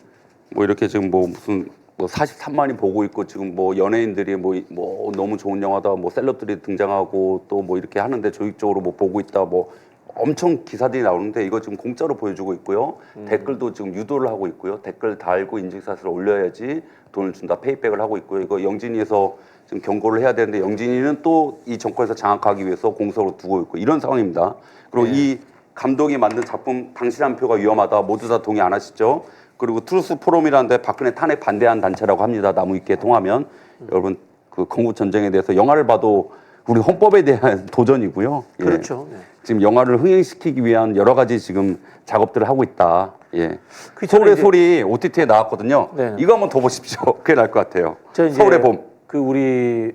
Speaker 2: 뭐 이렇게 지금 뭐 무슨 뭐 43만이 보고 있고 지금 뭐 연예인들이 뭐 너무 좋은 영화다 뭐 셀럽들이 등장하고 또 뭐 이렇게 하는데 조직적으로 뭐 보고 있다 뭐 엄청 기사들이 나오는데 이거 지금 공짜로 보여주고 있고요. 댓글도 지금 유도를 하고 있고요. 댓글 달고 인증샷을 올려야지 돈을 준다 페이백을 하고 있고요. 이거 영진이에서 지금 경고를 해야 되는데 영진이는 또 이 정권에서 장악하기 위해서 공석으로 두고 있고 이런 상황입니다. 그리고 이 감독이 만든 작품 당신 한 표가 위험하다 모두 다 동의 안 하시죠? 그리고 트루스 포럼이라는 데 박근혜 탄핵 반대한 단체라고 합니다. 나무위키에 통하면 여러분 그 건국 전쟁에 대해서 영화를 봐도 우리 헌법에 대한 도전이고요. 예.
Speaker 1: 그렇죠. 네.
Speaker 2: 지금 영화를 흥행시키기 위한 여러 가지 지금 작업들을 하고 있다. 예.
Speaker 1: 그 전에
Speaker 2: 서울의
Speaker 1: 이제-
Speaker 2: 소리 OTT에 나왔거든요.
Speaker 1: 네.
Speaker 2: 이거 한번 더 보십시오. 그게 나을 것 같아요.
Speaker 1: 저 이제
Speaker 2: 서울의 봄.
Speaker 1: 그 우리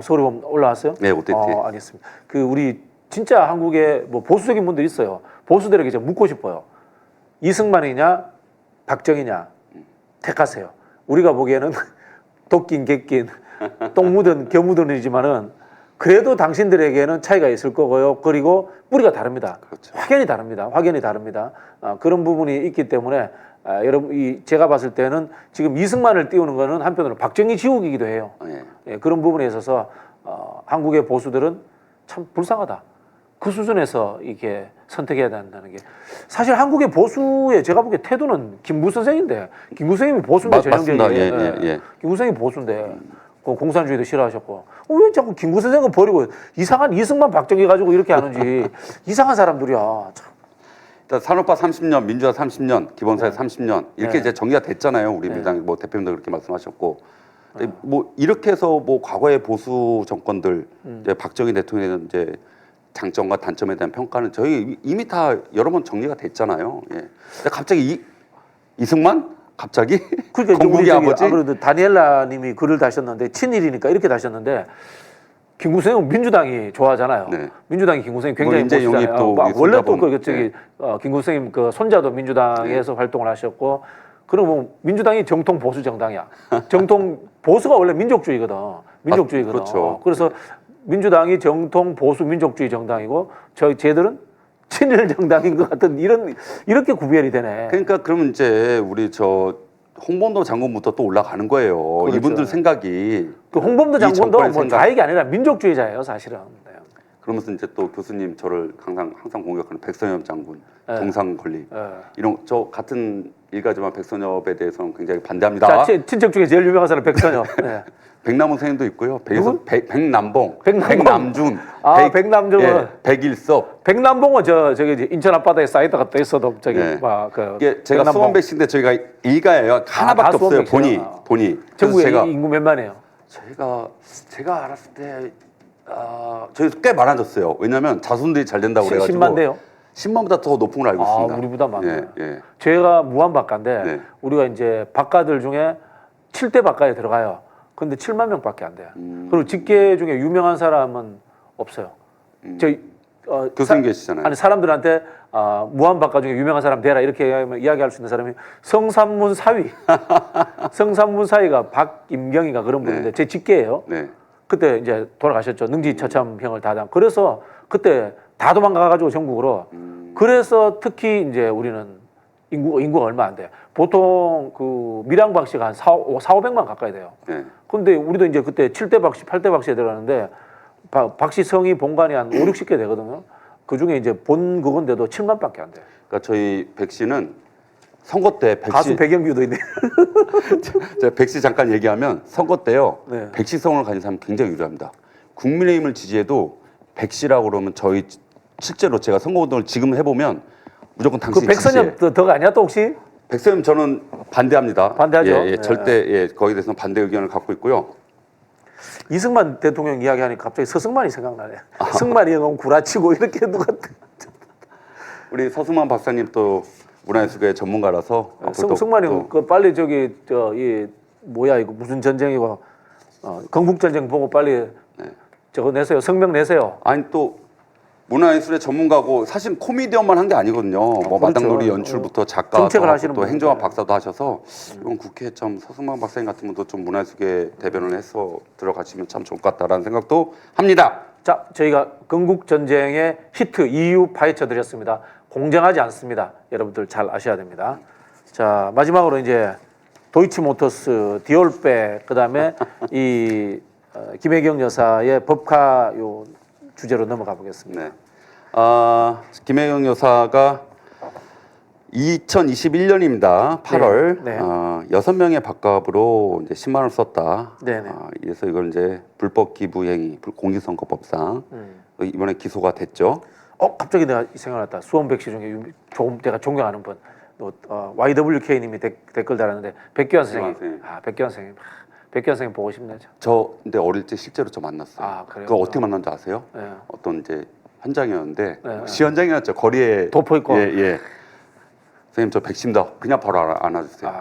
Speaker 1: 서울의 봄 올라왔어요?
Speaker 2: 네, OTT.
Speaker 1: 알겠습니다. 그 우리 진짜 한국에 뭐 보수적인 분들 있어요. 보수들에게 이제 묻고 싶어요. 이승만이냐 박정희냐 택하세요. 우리가 보기에는 도낀 개낀 똥 묻은 겨 묻은 이지만은 그래도 당신들에게는 차이가 있을 거고요. 그리고 뿌리가 다릅니다.
Speaker 2: 그렇죠.
Speaker 1: 확연히 다릅니다. 그런 부분이 있기 때문에 여러분 제가 봤을 때는 지금 이승만을 띄우는 거는 한편으로 박정희 지옥이기도 해요.
Speaker 2: 예.
Speaker 1: 그런 부분에 있어서 한국의 보수들은 참 불쌍하다. 그 수준에서 이렇게 선택해야 된다는 게 사실 한국의 보수의 제가 보기에 태도는 김구 선생인데 김구 선생님이 보수인데 전형적인
Speaker 2: 맞습니다. 예.
Speaker 1: 김구 선생이 보수인데 공산주의도 싫어하셨고 왜 자꾸 김구 선생은 버리고 이상한 이승만 박정희 가지고 이렇게 하는지 이상한 사람들이야. 참.
Speaker 2: 일단 산업화 30년, 민주화 30년, 기본사회 30년 이렇게 이제 정리가 됐잖아요. 우리 민당 뭐 대표님도 그렇게 말씀하셨고 뭐 이렇게 해서 뭐 과거의 보수 정권들 이제 박정희 대통령은 이제 장점과 단점에 대한 평가는 저희 이미 다 여러 번 정리가 됐잖아요. 예. 근데 갑자기 이승만 갑자기
Speaker 1: 그러니까
Speaker 2: 건국의 아버지.
Speaker 1: 아무래도 다니엘라님이 글을 다셨는데 친일이니까 이렇게 다셨는데 김구성은 민주당이 좋아하잖아요.
Speaker 2: 네.
Speaker 1: 민주당이 김구성이 굉장히
Speaker 2: 인재 용입도
Speaker 1: 원래 또 김구성님 그 손자도 민주당에서 활동을 하셨고 그럼 민주당이 정통 보수 정당이야. 정통 보수가 원래 민족주의거든. 민족주의거든.
Speaker 2: 그렇죠.
Speaker 1: 그래서 민주당이 정통 보수 민족주의 정당이고 쟤들은 친일 정당인 것 같은 이렇게 구별이 되네.
Speaker 2: 그러니까 그러면 이제 우리 저 홍범도 장군부터 또 올라가는 거예요. 그렇죠. 이분들 생각이
Speaker 1: 그 홍범도 장군도 뭐 좌익이 아니라 민족주의자예요, 사실은. 네.
Speaker 2: 그러면서 이제 또 교수님 저를 항상 공격하는 백선엽 장군,
Speaker 1: 네.
Speaker 2: 동상 건립
Speaker 1: 네.
Speaker 2: 이런 저 같은 일가지만 백선엽에 대해서는 굉장히 반대합니다.
Speaker 1: 자, 친척 중에 제일 유명한 사람 백선엽. 네.
Speaker 2: 백남훈 선생님도 있고요. 백남봉,
Speaker 1: 백남봉.
Speaker 2: 백남준,
Speaker 1: 백남준은
Speaker 2: 예, 백일섭.
Speaker 1: 백남봉은 저기 인천 앞바다에 사이트가 또 있어도 저기
Speaker 2: 네.
Speaker 1: 그
Speaker 2: 제가 수원백신데 저희가 일가예요. 하나밖에 없어요. 본이.
Speaker 1: 전국에
Speaker 2: 제가
Speaker 1: 인구 몇만이에요?
Speaker 2: 제가 알았을 때 저희 꽤 많아졌어요. 왜냐하면 자손들이 잘 된다고 그래가지고
Speaker 1: 10만 대요?
Speaker 2: 10만보다 더 높은 걸 알고 있습니다.
Speaker 1: 우리보다 많네.
Speaker 2: 예.
Speaker 1: 제가 무한박가인데
Speaker 2: 네.
Speaker 1: 우리가 이제 박가들 중에 7대 박가에 들어가요. 근데 7만 명밖에 안 돼요. 그리고 직계 중에 유명한 사람은 없어요.
Speaker 2: 교수님 계시잖아요.
Speaker 1: 아니 사람들한테 무한박가 중에 유명한 사람 되라 이렇게 이야기할 수 있는 사람이 성삼문 사위. 성삼문 사위가 박임경이가 그런 분인데 제 직계예요.
Speaker 2: 네.
Speaker 1: 그때 이제 돌아가셨죠. 능지처참형을 다 그래서 그때 다 도망가가지고 전국으로. 그래서 특히 이제 우리는 인구가 얼마 안 돼요. 보통 그 밀양박 씨가 한 4,500만 가까이 돼요.
Speaker 2: 네.
Speaker 1: 근데 우리도 이제 그때 7대 박씨, 8대 박씨에 들어가는데 박씨 성이 본관이 한 5, 60개 되거든요. 그 중에 이제 본 그건데도 7만밖에 안 돼요.
Speaker 2: 그러니까 저희 백 씨는 선거 때
Speaker 1: 가수 백영규도 있네.
Speaker 2: 제가 백 씨 잠깐 얘기하면 선거 때요.
Speaker 1: 네.
Speaker 2: 백 씨성을 가진 사람 굉장히 유리합니다. 국민의힘을 지지해도 백 씨라고 그러면 저희 실제로 제가 선거운동을 지금 해보면 무조건 당신
Speaker 1: 그 백선엽 덕 아니야 또 혹시?
Speaker 2: 백선엽 저는 반대합니다.
Speaker 1: 반대하죠.
Speaker 2: 예, 절대 거기에 대해서는 반대 의견을 갖고 있고요.
Speaker 1: 이승만 대통령 이야기하니까 갑자기 서승만이 생각나네. 승만이 너무 구라치고 이렇게 누가
Speaker 2: 우리 서승만 박사님 또 문화예술계 전문가라서
Speaker 1: 승만이 그 빨리 이 뭐야 이거 무슨 전쟁이고 건국 전쟁 보고 빨리 저거 내세요. 성명 내세요.
Speaker 2: 아니 또 문화예술의 전문가고 사실 코미디언만 한 게 아니거든요. 뭐
Speaker 1: 그렇죠.
Speaker 2: 마당놀이 연출부터 작가도 하시는 또 행정학 박사도 하셔서 이번 국회에 좀 서승만 박사님 같은 분도 좀 문화예술계 대변을 해서 들어가시면 참 좋을 것 같다라는 생각도 합니다.
Speaker 1: 자, 저희가 건국 전쟁의 히트 이유 파헤쳐 드렸습니다. 공정하지 않습니다. 여러분들 잘 아셔야 됩니다. 자, 마지막으로 이제 도이치모터스 디올백 그다음에 이 김혜경 여사의 법카 요 주제로 넘어가 보겠습니다.
Speaker 2: 네. 김혜경 여사가 2021년입니다. 8월
Speaker 1: 네.
Speaker 2: 6명의 밥값으로 이제 10만 원을 썼다.
Speaker 1: 네네.
Speaker 2: 그래서 이걸 이제 불법 기부 행위, 공직선거법상 이번에 기소가 됐죠.
Speaker 1: 갑자기 내가 생각났다. 수원백 씨 중에 조금 제가 존경하는 분, YWK님이 댓글 달았는데 백규환 선생님. 백규환 선생님. 백규환 선생님 보고 싶네요.
Speaker 2: 저 근데 어릴 때 실제로 저 만났어요.
Speaker 1: 그래요?
Speaker 2: 그거 어떻게 만난지 아세요?
Speaker 1: 네.
Speaker 2: 어떤 이제 현장이었는데
Speaker 1: 네.
Speaker 2: 시현장이었죠. 거리에
Speaker 1: 도포 있고.
Speaker 2: 예. 선생님 저 백신다. 그냥 바로 안아주세요.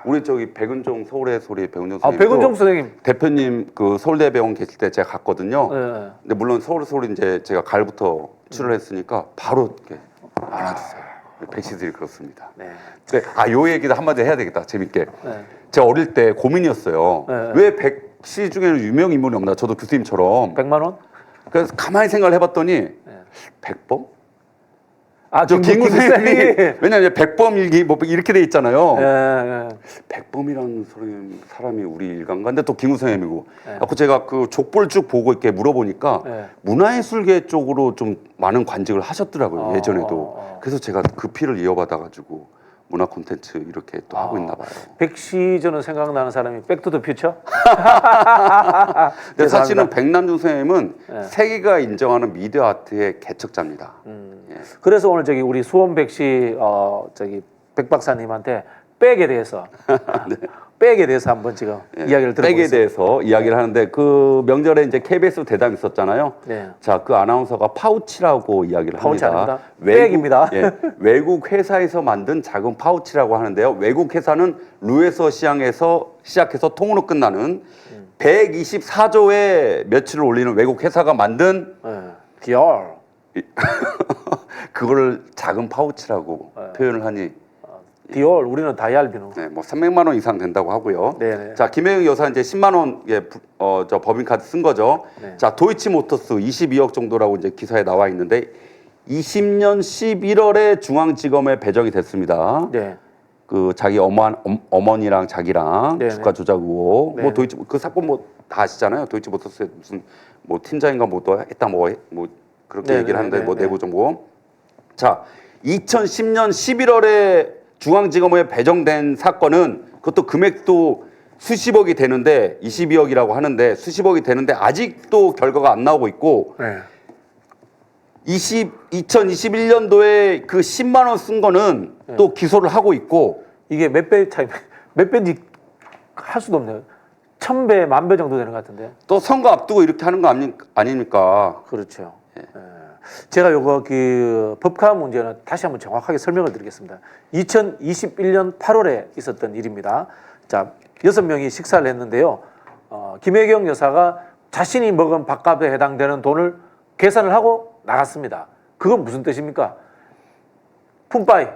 Speaker 2: 우리 저기 백은종 서울의 소리 백은종 선생님.
Speaker 1: 백은종 선생님
Speaker 2: 대표님 그 서울대병원 계실 때 제가 갔거든요.
Speaker 1: 네.
Speaker 2: 근데 물론 서울의 소리 이제 제가 가을부터 출연했으니까 바로 이렇게 안아주세요. 백시들이 그렇습니다.
Speaker 1: 네.
Speaker 2: 요 얘기도 한마디 해야 되겠다. 재밌게.
Speaker 1: 네.
Speaker 2: 제가 어릴 때 고민이었어요.
Speaker 1: 네.
Speaker 2: 왜 백씨 중에는 유명 인물이 없나? 저도 교수님처럼.
Speaker 1: 100만 원?
Speaker 2: 그래서 가만히 생각을 해봤더니 백범?
Speaker 1: 저
Speaker 2: 김구선생이 왜냐면 백범 일기 뭐 이렇게 돼 있잖아요.
Speaker 1: 네.
Speaker 2: 백범이라는 사람이 우리 일가인가? 근데 또 김구선생님이고. 그 제가 그 족보를 쭉 보고 이렇게 물어보니까 문화예술계 쪽으로 좀 많은 관직을 하셨더라고요. 예전에도. 그래서 제가 그 피를 이어받아가지고 문화 콘텐츠 이렇게 또 하고 있나 봐요.
Speaker 1: 백시 저는 생각나는 사람이 백투더 퓨처?
Speaker 2: 근데 사실은 백남준 선생님은 세계가 인정하는 미디어 아트의 개척자입니다.
Speaker 1: 예. 그래서 오늘 저기 우리 수원 백시 저기 백 박사님한테 백에 대해서 백에 대해서 한번 지금 이야기를 들어보겠습니다.
Speaker 2: 백에 대해서 이야기를 하는데 그 명절에 이제 KBS 대담 있었잖아요.
Speaker 1: 네.
Speaker 2: 자, 그 아나운서가 파우치라고 이야기를
Speaker 1: 파우치
Speaker 2: 합니다.
Speaker 1: 아닙니다. 백입니다.
Speaker 2: 외국 회사에서 만든 작은 파우치라고 하는데요. 외국 회사는 루에서 시작해서 통으로 끝나는 124조의 며칠을 올리는 외국 회사가 만든
Speaker 1: 디올.
Speaker 2: 그거를 작은 파우치라고 표현을 하니
Speaker 1: 디올, 우리는 다이알비노.
Speaker 2: 네, 뭐 300만 원 이상 된다고 하고요.
Speaker 1: 네네.
Speaker 2: 자, 김혜영 여사 이제 10만 원 저 법인카드 쓴 거죠.
Speaker 1: 네.
Speaker 2: 자, 도이치모터스 22억 정도라고 이제 기사에 나와 있는데 20년 11월에 중앙지검에 배정이 됐습니다.
Speaker 1: 네.
Speaker 2: 그 자기 어머니랑 자기랑
Speaker 1: 네네.
Speaker 2: 주가 조작 의혹,
Speaker 1: 네네.
Speaker 2: 뭐 도이치 그 사건 뭐 다 아시잖아요. 도이치모터스에 무슨 뭐 팀장인가 뭐 또 했다 뭐 그렇게
Speaker 1: 네네.
Speaker 2: 얘기를 하는데 뭐
Speaker 1: 네네.
Speaker 2: 내부 정보. 자, 2010년 11월에 중앙지검에 배정된 사건은 그것도 금액도 수십억이 되는데 22억이라고 하는데 수십억이 되는데 아직도 결과가 안 나오고 있고
Speaker 1: 네.
Speaker 2: 2021년도에 그 10만 원 쓴 거는 또 기소를 하고 있고
Speaker 1: 이게 몇 배 차이, 몇 배인지 할 수도 없네요. 1000배, 10,000배 정도 되는 것 같은데.
Speaker 2: 또 선거 앞두고 이렇게 하는 거 아닙니까?
Speaker 1: 그렇죠. 제가 요거 그 법카 문제는 다시 한번 정확하게 설명을 드리겠습니다. 2021년 8월에 있었던 일입니다. 자, 6명이 식사를 했는데요. 김혜경 여사가 자신이 먹은 밥값에 해당되는 돈을 계산을 하고 나갔습니다. 그건 무슨 뜻입니까? 푼바이.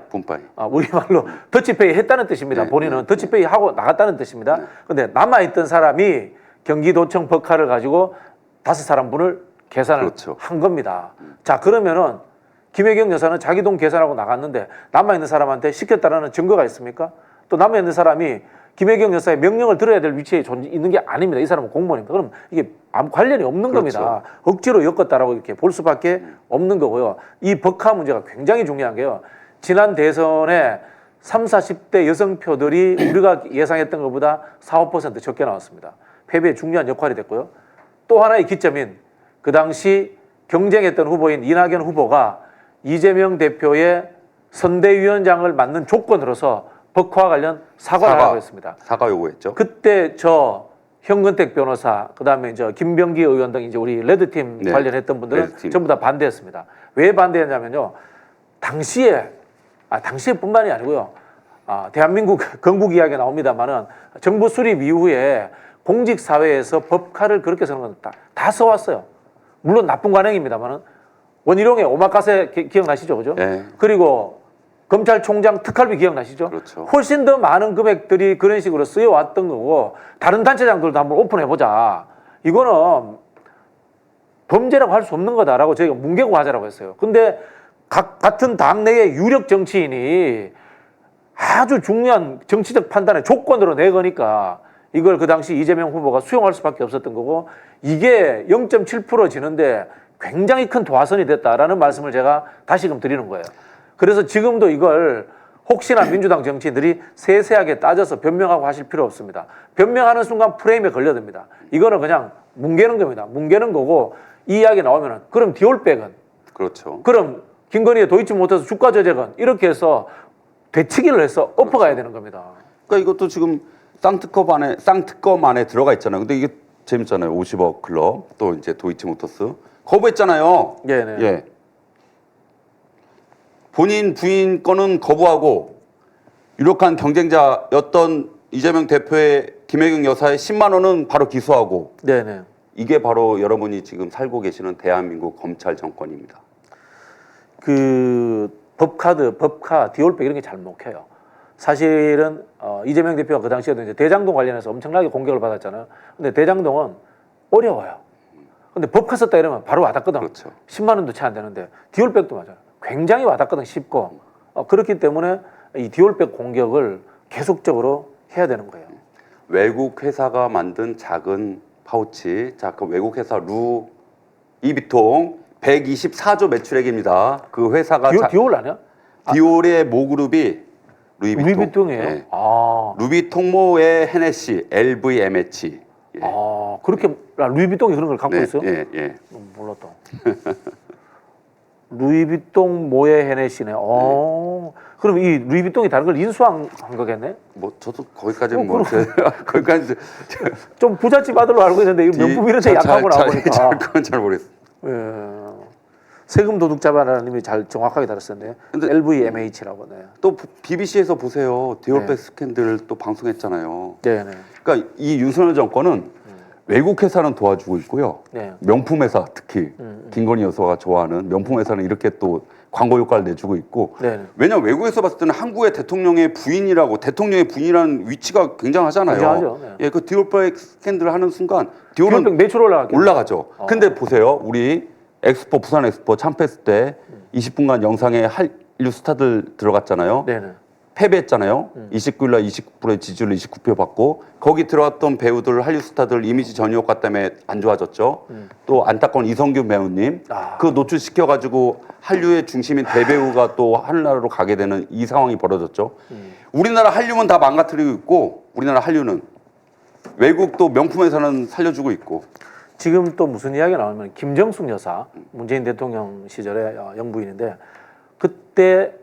Speaker 1: 우리말로 더치페이 했다는 뜻입니다.
Speaker 2: 네,
Speaker 1: 본인은 더치페이 하고 나갔다는 뜻입니다. 근데 남아있던 사람이 경기도청 법카를 가지고 5사람분을 계산을
Speaker 2: 그렇죠.
Speaker 1: 한 겁니다. 자, 그러면은 김혜경 여사는 자기 돈 계산하고 나갔는데 남아있는 사람한테 시켰다는 증거가 있습니까? 또 남아있는 사람이 김혜경 여사의 명령을 들어야 될 위치에 있는 게 아닙니다. 이 사람은 공무원입니다. 그럼 이게 아무 관련이 없는
Speaker 2: 그렇죠.
Speaker 1: 겁니다. 억지로 엮었다라고 이렇게 볼 수밖에 없는 거고요. 이 법카 문제가 굉장히 중요한 게요. 지난 대선에 30, 40대 여성표들이 우리가 예상했던 것보다 4, 5% 적게 나왔습니다. 패배에 중요한 역할이 됐고요. 또 하나의 기점인 그 당시 경쟁했던 후보인 이낙연 후보가 이재명 대표의 선대위원장을 맡는 조건으로서 법카와 관련 사과를 하고 했습니다.
Speaker 2: 사과 요구했죠.
Speaker 1: 그때 저 현근택 변호사, 그다음에 저 김병기 의원 등 이제 우리 레드팀
Speaker 2: 네.
Speaker 1: 관련했던 분들은
Speaker 2: 레드팀.
Speaker 1: 전부 다 반대했습니다. 왜 반대했냐면요. 당시에뿐만이 아니고요. 대한민국 건국 이야기가 나옵니다만은 정부 수립 이후에 공직 사회에서 법카를 그렇게 쓰는 건 다 써왔어요. 물론 나쁜 관행입니다만은 원희룡의 오마카세 기억나시죠, 그죠?
Speaker 2: 네.
Speaker 1: 그리고 검찰총장 특활비 기억나시죠?
Speaker 2: 그렇죠.
Speaker 1: 훨씬 더 많은 금액들이 그런 식으로 쓰여왔던 거고 다른 단체장들도 한번 오픈해보자. 이거는 범죄라고 할 수 없는 거다라고 저희가 문개고하자라고 했어요. 근데 같은 당내의 유력 정치인이 아주 중요한 정치적 판단의 조건으로 내거니까 이걸 그 당시 이재명 후보가 수용할 수밖에 없었던 거고 이게 0.7% 지는데 굉장히 큰 도화선이 됐다라는 말씀을 제가 다시금 드리는 거예요. 그래서 지금도 이걸 혹시나 민주당 정치인들이 세세하게 따져서 변명하고 하실 필요 없습니다. 변명하는 순간 프레임에 걸려듭니다. 이거는 그냥 뭉개는 겁니다. 뭉개는 거고 이 이야기 나오면은 그럼 디올백은
Speaker 2: 그렇죠.
Speaker 1: 그럼 김건희의 도이치모터스 주가 조작은 이렇게 해서 되치기를 해서 엎어가야 되는 겁니다.
Speaker 2: 그러니까 이것도 지금 쌍특검 안에 들어가 있잖아요. 근데 이게 재밌잖아요. 50억 클럽 또 이제 도이치모터스 거부했잖아요.
Speaker 1: 네네.
Speaker 2: 예. 본인 부인 거는 거부하고 유력한 경쟁자였던 이재명 대표의 김혜경 여사의 10만 원은 바로 기소하고
Speaker 1: 네네.
Speaker 2: 이게 바로 여러분이 지금 살고 계시는 대한민국 검찰 정권입니다.
Speaker 1: 그 법카, 디올백 이런 게 잘 먹혀요. 사실은 이재명 대표가 그 당시에도 이제 대장동 관련해서 엄청나게 공격을 받았잖아요. 근데 대장동은 어려워요. 근데 법카 썼다 이러면 바로 와닿거든.
Speaker 2: 그렇죠.
Speaker 1: 10만 원도 채 안 되는데 디올백도 맞아요. 굉장히 와닿거든 쉽고 그렇기 때문에 이 디올백 공격을 계속적으로 해야 되는 거예요.
Speaker 2: 외국 회사가 만든 작은 파우치, 자, 그 외국 회사 루이비통 124조 매출액입니다. 그 회사가
Speaker 1: 디올 아니야?
Speaker 2: 디올의 모그룹이
Speaker 1: 루이비통이에요.
Speaker 2: 네.
Speaker 1: 아,
Speaker 2: 루비통모의 헤네시, LVMH. 예.
Speaker 1: 그렇게 루이비통이 그런 걸 갖고
Speaker 2: 네,
Speaker 1: 있어요?
Speaker 2: 예, 예.
Speaker 1: 몰랐다. 루이비통 모에 헤네시네. 그럼 이 루이비통이 다른 걸 인수한 거겠네?
Speaker 2: 뭐 저도 거기까지는 뭐 거기까지
Speaker 1: 좀 부잣집 아들로 알고 있는데 이 명품 이런 데 약하고 나오니까.
Speaker 2: 그건 잘 모르겠어요.
Speaker 1: 예. 세금 도둑 잡아라는 님이 잘 정확하게 다뤘었네요. LVMH라고. 네.
Speaker 2: 또 BBC에서 보세요. 디올백 스캔들 또 방송했잖아요.
Speaker 1: 네, 네.
Speaker 2: 그러니까 이 윤석열 정권은 외국 회사는 도와주고 있고요.
Speaker 1: 네.
Speaker 2: 명품 회사 특히 김건희 여사가 좋아하는 명품 회사는 이렇게 또 광고 효과를 내주고 있고.
Speaker 1: 네.
Speaker 2: 왜냐면 외국에서 봤을 때는 한국의 대통령의 부인이라는 위치가 굉장하잖아요.
Speaker 1: 굉장하죠. 네.
Speaker 2: 예, 그 디올백 스캔들을 하는 순간
Speaker 1: 디올백 매출
Speaker 2: 올라가죠. 근데 보세요, 우리 엑스포 부산 엑스포 참패스 때 20분간 영상에 한류 스타들 들어갔잖아요.
Speaker 1: 네네.
Speaker 2: 패배했잖아요. 29일날 29%의 지지율 29표 받고 거기 들어왔던 배우들 한류 스타들 이미지 전이 효과 때문에 안 좋아졌죠. 또 안타까운 이성균 배우님 그 노출시켜가지고 한류의 중심인 대배우가 또 하늘나라로 가게 되는 이 상황이 벌어졌죠. 우리나라 한류는 다 망가뜨리고 있고 우리나라 한류는 외국 또 명품회사는 살려주고 있고.
Speaker 1: 지금 또 무슨 이야기가 나오면 김정숙 여사 문재인 대통령 시절에 영부인인데 그때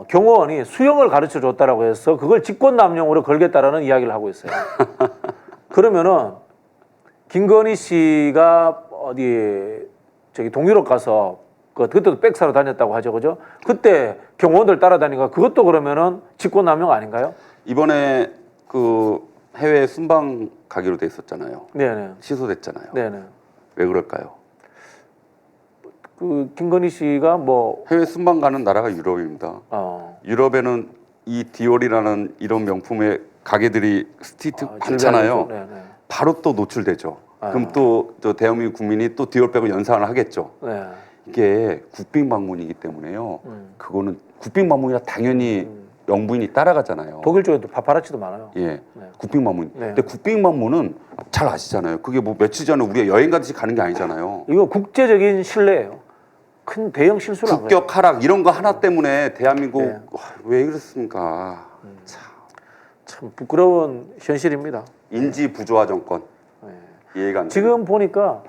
Speaker 1: 경호원이 수영을 가르쳐 줬다라고 해서 그걸 직권남용으로 걸겠다라는 이야기를 하고 있어요. 그러면은 김건희 씨가 어디 저기 동유럽 가서 그때도 백 사러 다녔다고 하죠, 그죠? 그때 경호원들 따라다니까 그것도 그러면은 직권남용 아닌가요?
Speaker 2: 이번에 그 해외 순방 가기로 돼 있었잖아요.
Speaker 1: 네네.
Speaker 2: 취소됐잖아요.
Speaker 1: 네네.
Speaker 2: 왜 그럴까요?
Speaker 1: 그 김건희 씨가 뭐
Speaker 2: 해외 순방 가는 나라가 유럽입니다. 유럽에는 이 디올이라는 이런 명품의 가게들이 스트리트 많잖아요.
Speaker 1: 네네.
Speaker 2: 바로 또 노출되죠. 그럼 또 저 대한민국 국민이 또 디올백을 연상을 하겠죠.
Speaker 1: 네.
Speaker 2: 이게 국빈 방문이기 때문에요. 그거는 국빈 방문이라 당연히 영부인이 따라가잖아요.
Speaker 1: 독일 쪽에도 파파라치도 많아요.
Speaker 2: 예,
Speaker 1: 네.
Speaker 2: 국빈 방문.
Speaker 1: 네.
Speaker 2: 근데 국빈 방문은 잘 아시잖아요. 그게 뭐 며칠 전에 우리가 여행 가듯이 가는 게 아니잖아요.
Speaker 1: 이거 국제적인 신뢰예요. 큰 대형 실수를 한 거예요.
Speaker 2: 국격 하락 이런 거 하나 때문에 대한민국
Speaker 1: 네.
Speaker 2: 왜 그렇습니까?
Speaker 1: 참 부끄러운 현실입니다.
Speaker 2: 인지 부조화 정권.
Speaker 1: 네.
Speaker 2: 이해가 안 돼요.
Speaker 1: 지금 보니까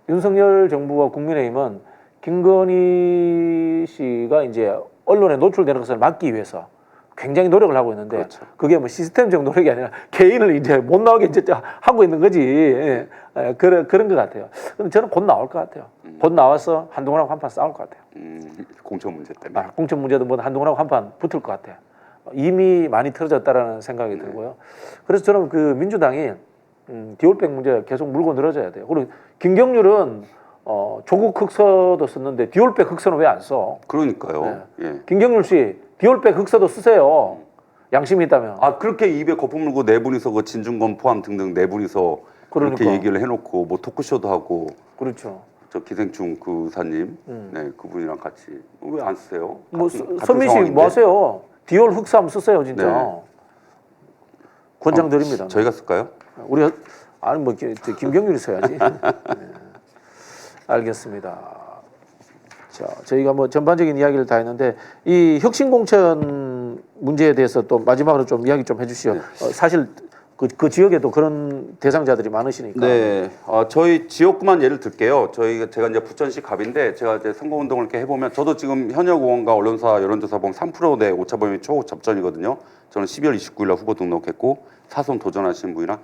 Speaker 1: 윤석열 정부와 국민의힘은 김건희 씨가 이제 언론에 노출되는 것을 막기 위해서 굉장히 노력을 하고 있는데
Speaker 2: 그렇죠.
Speaker 1: 그게 뭐 시스템적 노력이 아니라 개인을 이제 못 나오게 이제 하고 있는 거지. 예. 그런 것 같아요. 근데 저는 곧 나올 것 같아요. 곧 나와서 한동훈하고 한판 싸울 것 같아요.
Speaker 2: 공천 문제 때문에.
Speaker 1: 공천 문제도 뭐 한동훈하고 한판 붙을 것 같아요. 이미 많이 틀어졌다라는 생각이 들고요. 그래서 저는 그 민주당이 디올백 문제 계속 물고 늘어져야 돼요. 그리고 김경률은 조국 흑서도 썼는데 디올백 흑서는 왜 안 써?
Speaker 2: 그러니까요.
Speaker 1: 네.
Speaker 2: 예.
Speaker 1: 김경률 씨 디올백 흑서도 쓰세요. 양심이 있다면.
Speaker 2: 아 그렇게 입에 거품 물고 네 분이서 그 진중권 포함 등등 네 분이서 그렇게
Speaker 1: 그러니까.
Speaker 2: 얘기를 해놓고 뭐 토크쇼도 하고.
Speaker 1: 그렇죠.
Speaker 2: 저 기생충 그 사님, 네 그분이랑 같이 왜 안 쓰세요?
Speaker 1: 뭐
Speaker 2: 같은
Speaker 1: 선민 씨
Speaker 2: 상황인데.
Speaker 1: 뭐 하세요? 디올 흑서 한번 쓰세요 진짜.
Speaker 2: 네.
Speaker 1: 권장드립니다.
Speaker 2: 저희가 쓸까요?
Speaker 1: 우리가 아니 뭐 김경률이 써야지. 네. 알겠습니다. 자, 저희가 뭐 전반적인 이야기를 다 했는데 이 혁신공천 문제에 대해서 또 마지막으로 좀 이야기 좀 해주시죠.
Speaker 2: 네.
Speaker 1: 사실 그 지역에도 그런 대상자들이 많으시니까.
Speaker 2: 네, 저희 지역구만 예를 들게요. 제가 이제 부천시 갑인데 제가 이제 선거운동을 이렇게 해보면 저도 지금 현역 의원과 언론사 여론조사 보면 3%대 오차범위 초접전이거든요. 저는 12월 29일날 후보 등록했고 사선 도전하시는 분이랑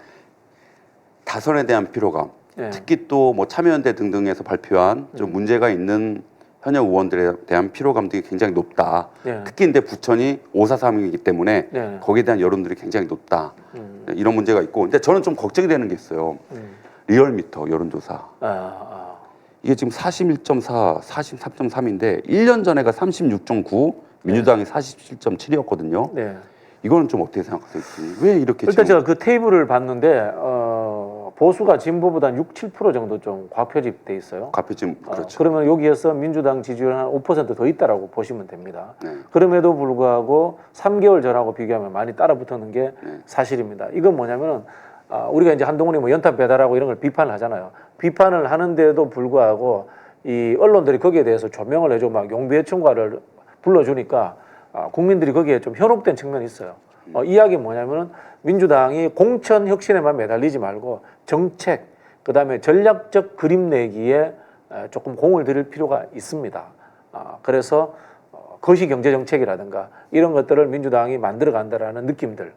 Speaker 2: 다선에 대한 피로감,
Speaker 1: 네.
Speaker 2: 특히 또 뭐 참여연대 등등에서 발표한 좀 문제가 있는 현역 의원들에 대한 피로감들이 굉장히 높다.
Speaker 1: 네.
Speaker 2: 특히 근데 부천이 543이기 때문에
Speaker 1: 네.
Speaker 2: 거기에 대한 여론들이 굉장히 높다. 이런 문제가 있고, 근데 저는 좀 걱정이 되는 게 있어요. 리얼미터 여론조사. 이게 지금 41.4, 43.3인데 1년 전에가 36.9, 민주당이 47.7이었거든요.
Speaker 1: 네.
Speaker 2: 이거는 좀 어떻게 생각하세요? 왜 이렇게
Speaker 1: 일단
Speaker 2: 지금...
Speaker 1: 제가 그 테이블을 봤는데 보수가 진보보다 6, 7% 정도 좀 과표집돼 있어요.
Speaker 2: 과표집 그렇죠.
Speaker 1: 그러면 여기에서 민주당 지지율 한 5%더 있다라고 보시면 됩니다.
Speaker 2: 네.
Speaker 1: 그럼에도 불구하고 3개월 전하고 비교하면 많이 따라붙었는 게 사실입니다. 이건 뭐냐면은 우리가 이제 한동훈이 뭐 연탄 배달하고 이런 걸 비판을 하잖아요. 비판을 하는데도 불구하고 이 언론들이 거기에 대해서 조명을 해줘 막 용비애청가를 불러주니까 국민들이 거기에 좀 현혹된 측면이 있어요. 이야기 뭐냐면은 민주당이 공천 혁신에만 매달리지 말고 정책, 그다음에 전략적 그림 내기에 조금 공을 들일 필요가 있습니다. 그래서 거시경제정책이라든가 이런 것들을 민주당이 만들어간다라는 느낌들,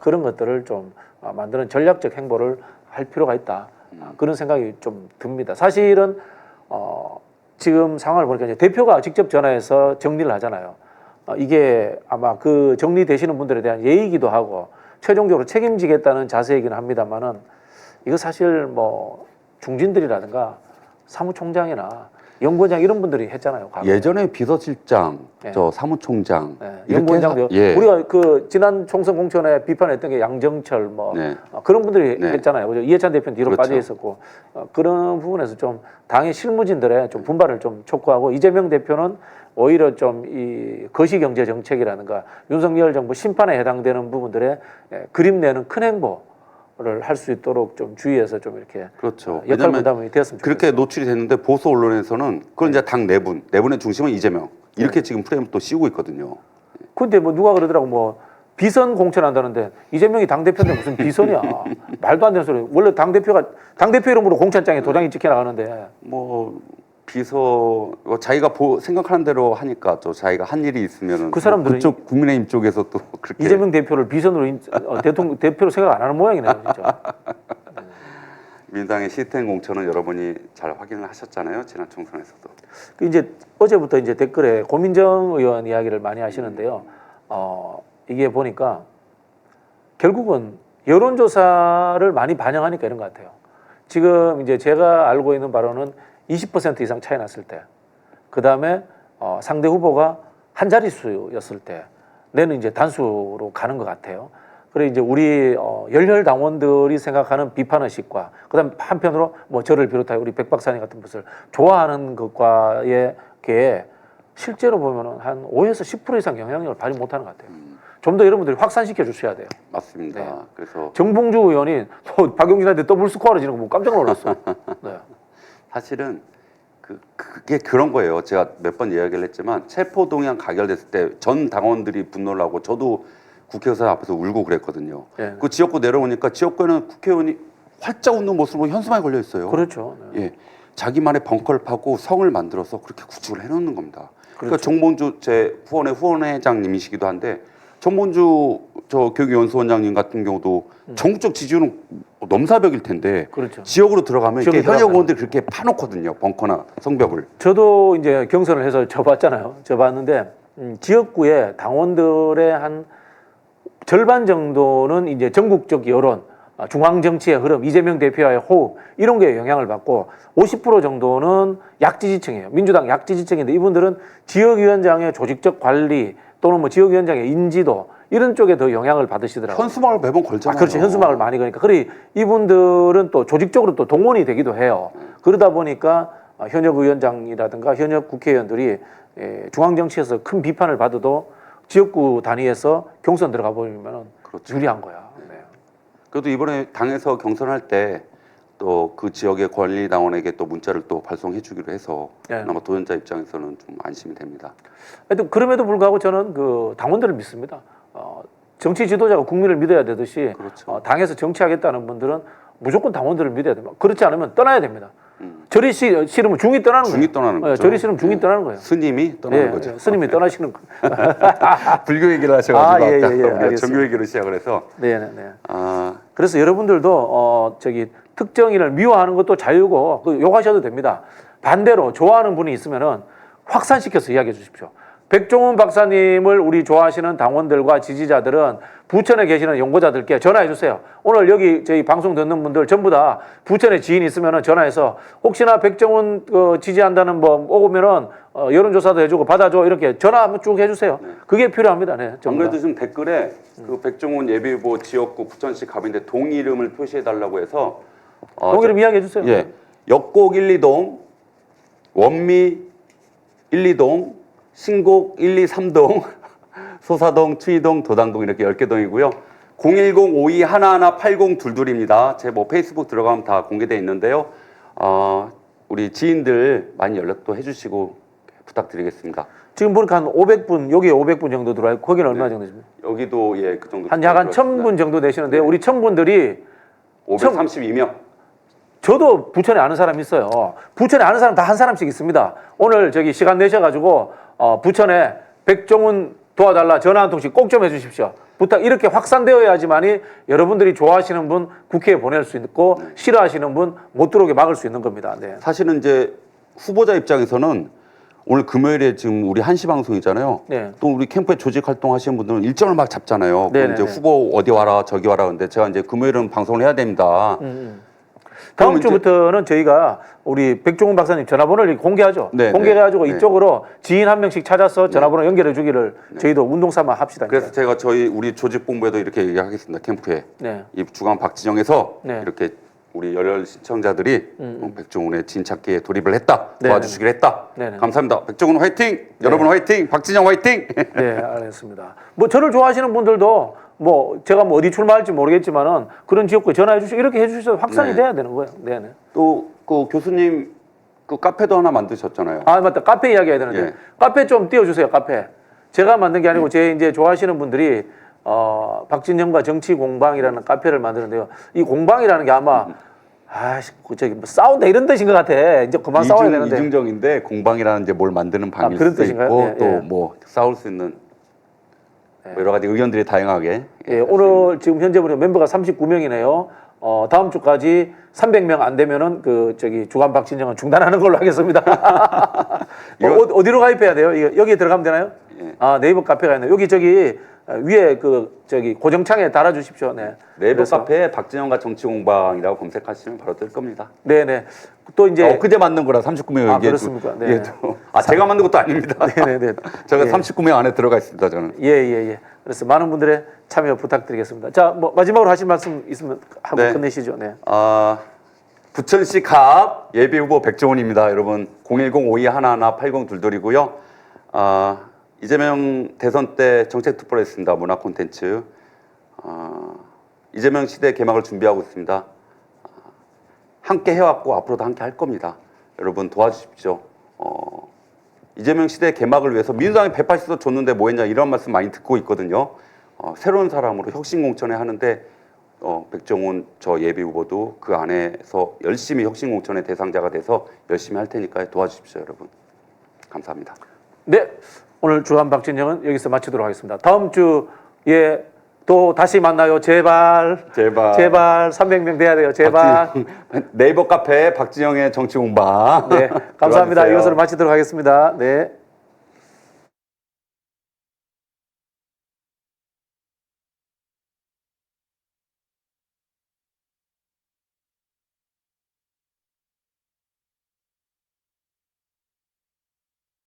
Speaker 1: 그런 것들을 좀 만드는 전략적 행보를 할 필요가 있다. 그런 생각이 좀 듭니다. 사실은 지금 상황을 보니까 이제 대표가 직접 전화해서 정리를 하잖아요. 이게 아마 그 정리되시는 분들에 대한 예의이기도 하고 최종적으로 책임지겠다는 자세이기는 합니다만은 이거 사실 뭐 중진들이라든가 사무총장이나 연구원장 이런 분들이 했잖아요. 과거에.
Speaker 2: 예전에 비서실장, 저 사무총장,
Speaker 1: 연구원장도 우리가 그 지난 총선 공천에 비판했던 게 양정철 뭐 그런 분들이 했잖아요. 그죠? 이해찬 대표는 뒤로 빠져 있었고 그런 부분에서 좀 당의 실무진들의 좀 분발을 좀 촉구하고 이재명 대표는 오히려 좀 이 거시경제 정책이라든가 윤석열 정부 심판에 해당되는 부분들에 그림 내는 큰 행보를 할 수 있도록 좀 주의해서 좀 이렇게 역할 분담이 되었으면 좋겠어요.
Speaker 2: 그렇게 노출이 됐는데 보수 언론에서는 그건 이제 당 내분의 중심은 이재명 이렇게 지금 프레임을 또 씌우고 있거든요.
Speaker 1: 근데 뭐 누가 그러더라고 뭐 비선 공천한다는데 이재명이 당 대표인데 무슨 비선이야? 말도 안 되는 소리. 원래 당 대표 이름으로 공천장에 도장이 찍혀 나가는데
Speaker 2: 뭐 비서 자기가 생각하는 대로 하니까 또 자기가 한 일이 있으면은
Speaker 1: 그 사람들은
Speaker 2: 그쪽 국민의힘 쪽에서 또 그렇게
Speaker 1: 이재명 대표를 비선으로 대표로 생각 안 하는 모양이네요, 진짜.
Speaker 2: 민주당의 시스템 공천은 여러분이 잘 확인을 하셨잖아요, 지난 총선에서도.
Speaker 1: 이제 어제부터 이제 댓글에 고민정 의원 이야기를 많이 하시는데요. 이게 보니까 결국은 여론조사를 많이 반영하니까 이런 것 같아요. 지금 이제 제가 알고 있는 바로는 20% 이상 차이 났을 때, 그 다음에 상대 후보가 한 자릿수였을 때, 내는 이제 단수로 가는 것 같아요. 그리고 이제 우리 열혈 당원들이 생각하는 비판의식과, 그 다음 한편으로 뭐 저를 비롯하여 우리 백 박사님 같은 것을 좋아하는 것과의 게 실제로 보면은 한 5에서 10% 이상 영향력을 발휘 못하는 것 같아요. 좀 더 여러분들이 확산시켜 주셔야 돼요.
Speaker 2: 맞습니다.
Speaker 1: 네.
Speaker 2: 그래서
Speaker 1: 정봉주 의원이 또 박용진한테 더블 스코어를 지는 거 보고 깜짝 놀랐어. 네.
Speaker 2: 사실은 그게 그런 거예요. 제가 몇 번 이야기를 했지만 체포동의안 가결됐을 때 전 당원들이 분노를 하고 저도 국회의사 앞에서 울고 그랬거든요.
Speaker 1: 네.
Speaker 2: 그 지역구 내려오니까 지역구에는 국회의원이 활짝 웃는 모습으로 현수막에 걸려 있어요.
Speaker 1: 그렇죠. 네.
Speaker 2: 예, 자기만의 벙커를 파고 성을 만들어서 그렇게 구축을 해놓는 겁니다.
Speaker 1: 그렇죠.
Speaker 2: 그러니까 정봉주 제 후원의 후원회장님이시기도 한데 정봉주 저 교육연수원장님 같은 경우도 전국적 지지율은 넘사벽일 텐데
Speaker 1: 그렇죠.
Speaker 2: 지역으로 들어가면 이렇게 현역 의원들이 그렇게 파놓거든요. 벙커나 성벽을.
Speaker 1: 저도 이제 경선을 해서 져봤잖아요. 져봤는데 지역구에 당원들의 한 절반 정도는 이제 전국적 여론, 중앙 정치의 흐름, 이재명 대표와의 호흡 이런 게 영향을 받고 50% 정도는 약지지층이에요. 민주당 약지지층인데 이분들은 지역위원장의 조직적 관리 또는 뭐 지역위원장의 인지도 이런 쪽에 더 영향을 받으시더라고요.
Speaker 2: 현수막을 매번 걸잖아요.
Speaker 1: 그렇죠. 현수막을 많이 거니까. 그래 이분들은 또 조직적으로 또 동원이 되기도 해요. 그러다 보니까 현역 위원장이라든가 현역 국회의원들이 중앙 정치에서 큰 비판을 받아도 지역구 단위에서 경선 들어가 보면
Speaker 2: 그렇죠.
Speaker 1: 유리한 거야. 네.
Speaker 2: 그래도 이번에 당에서 경선할 때 또 그 지역의 권리당원에게 또 문자를 또 발송해 주기로 해서 아마 도전자 입장에서는 좀 안심이 됩니다.
Speaker 1: 하여튼 그럼에도 불구하고 저는 그 당원들을 믿습니다. 정치 지도자가 국민을 믿어야 되듯이
Speaker 2: 그렇죠.
Speaker 1: 당에서 정치하겠다는 분들은 무조건 당원들을 믿어야 됩니다. 그렇지 않으면 떠나야 됩니다. 절이 싫으면 중이 떠나는 거예요.
Speaker 2: 중이 떠나는 거죠.
Speaker 1: 절이 싫으면 중이 떠나는 거예요.
Speaker 2: 스님이 떠나는 거죠.
Speaker 1: 스님이 떠나시는 거예요.
Speaker 2: 불교 얘기를 하셔가지고
Speaker 1: 우리가
Speaker 2: 정교 얘기로 시작을 해서.
Speaker 1: 네. 그래서 여러분들도 특정인을 미워하는 것도 자유고 욕하셔도 됩니다. 반대로 좋아하는 분이 있으면은 확산시켜서 이야기해 주십시오. 백종원 박사님을 우리 좋아하시는 당원들과 지지자들은 부천에 계시는 연구자들께 전화해 주세요. 오늘 여기 저희 방송 듣는 분들 전부 다 부천에 지인 있으면 전화해서 혹시나 백종원 지지한다는 뭐 오면은 여론조사도 해주고 받아줘 이렇게 전화 한번 쭉 해주세요. 그게 필요합니다. 네,
Speaker 2: 안 그래도 지금 댓글에 그 백종원 예비후보 지역구 부천시 갑인데 동 이름을 표시해 달라고 해서
Speaker 1: 동 이름 이야기해 주세요.
Speaker 2: 예, 역곡 1, 2동, 원미 1, 2동, 신곡 1, 2, 3동, 소사동, 추이동, 도당동 이렇게 10개 동이고요. 010-5211-8022입니다. 제 뭐 페이스북 들어가면 다 공개되어 있는데요. 우리 지인들 많이 연락도 해주시고 부탁드리겠습니다.
Speaker 1: 지금 보니까 한 500분, 여기에 500분 정도 들어와 있고 거기는 얼마 정도 되십니까?
Speaker 2: 여기도 예, 그 정도.
Speaker 1: 한 약 한 1000분 정도 되시는데요. 우리 1000분들이
Speaker 2: 532명.
Speaker 1: 저도 부천에 아는 사람이 있어요. 부천에 아는 사람 다 한 사람씩 있습니다. 오늘 저기 시간 내셔가지고 부천에 백종원 도와달라 전화 한 통씩 꼭 좀 해주십시오. 부탁 이렇게 확산되어야지만이 여러분들이 좋아하시는 분 국회에 보낼 수 있고 싫어하시는 분 못 들어오게 막을 수 있는 겁니다. 네.
Speaker 2: 사실은 이제 후보자 입장에서는 오늘 금요일에 지금 우리 1시 방송이잖아요.
Speaker 1: 네.
Speaker 2: 또 우리 캠프에 조직 활동하시는 분들은 일정을 막 잡잖아요.
Speaker 1: 네,
Speaker 2: 그럼 이제 후보 어디 와라 저기 와라 근데 제가 이제 금요일은 방송을 해야 됩니다.
Speaker 1: 다음 주부터는 저희가 우리 백종원 박사님 전화번호를 공개하죠.
Speaker 2: 네,
Speaker 1: 공개해가지고
Speaker 2: 네.
Speaker 1: 이쪽으로 지인 한 명씩 찾아서 전화번호 연결해 주기를 저희도 운동 삼아 합시다.
Speaker 2: 그래서 제가 우리 조직본부에도 이렇게 얘기하겠습니다. 캠프에 이 주간 박진영에서 이렇게 우리 열혈 시청자들이 백종원의 진찾기에 돌입을 했다. 도와주시기로 했다. 감사합니다. 백종원 화이팅! 여러분 화이팅! 박진영 화이팅!
Speaker 1: 네, 알겠습니다. 뭐 저를 좋아하시는 분들도 뭐 제가 뭐 어디 출마할지 모르겠지만은 그런 지역구에 전화해 주시고 이렇게 해 주셔서 확산이 돼야 되는 거예요. 네.
Speaker 2: 또 그 교수님 그 카페도 하나 만드셨잖아요.
Speaker 1: 아, 맞다. 카페 이야기해야 되는데. 카페 좀 띄워주세요, 카페. 제가 만든 게 아니고 제 이제 좋아하시는 분들이 박진영과 정치 공방이라는 카페를 만드는데요. 이 공방이라는 게 아마 저기 뭐 싸운다 이런 뜻인 것 같아. 이제 그만 싸워야 되는데.
Speaker 2: 이중적인데 공방이라는 이제 뭘 만드는 방일
Speaker 1: 그런
Speaker 2: 수도
Speaker 1: 뜻인가요?
Speaker 2: 있고 또 뭐 싸울 수 있는 뭐 여러 가지 의견들이 다양하게.
Speaker 1: 오늘 지금 현재 보면 멤버가 39명이네요. 다음 주까지 300명 안 되면은 그 저기 주간 박진영은 중단하는 걸로 하겠습니다. 어디로 가입해야 돼요? 여기 들어가면 되나요? 아, 네이버 카페가 있네요. 여기 저기 위에 그 저기 고정창에 달아주십시오. 네.
Speaker 2: 네이버 카페에 박진영과 정치공방이라고 검색하시면 바로 뜰 겁니다.
Speaker 1: 네네. 또 이제
Speaker 2: 엊그제 만든 거라 39명
Speaker 1: 그렇습니까? 네.
Speaker 2: 제가 만든 것도 아닙니다.
Speaker 1: 네네네.
Speaker 2: 제가 39명 안에 들어가 있습니다. 저는.
Speaker 1: 예. 그래서 많은 분들의 참여 부탁드리겠습니다. 자, 뭐 마지막으로 하실 말씀 있으면 하고 끝내시죠. 네.
Speaker 2: 부천시 갑 예비 후보 백종원입니다. 여러분 010-5211-8022이고요. 이재명 대선 때 정책 투표를 했습니다. 문화 콘텐츠. 이재명 시대 개막을 준비하고 있습니다. 함께 해왔고 앞으로도 함께 할 겁니다. 여러분 도와주십시오. 이재명 시대 개막을 위해서 민주당이 180석 줬는데 뭐 했냐 이런 말씀 많이 듣고 있거든요. 새로운 사람으로 혁신공천에 하는데 백종원 저 예비 후보도 그 안에서 열심히 혁신공천의 대상자가 돼서 열심히 할 테니까 도와주십시오. 여러분. 감사합니다.
Speaker 1: 네. 오늘 주간 박진영은 여기서 마치도록 하겠습니다. 다음 주에 또 다시 만나요. 제발 300명 돼야 돼요. 제발.
Speaker 2: 네이버 카페 박진영의 정치공방.
Speaker 1: 네, 감사합니다. 이것으로 마치도록 하겠습니다. 네.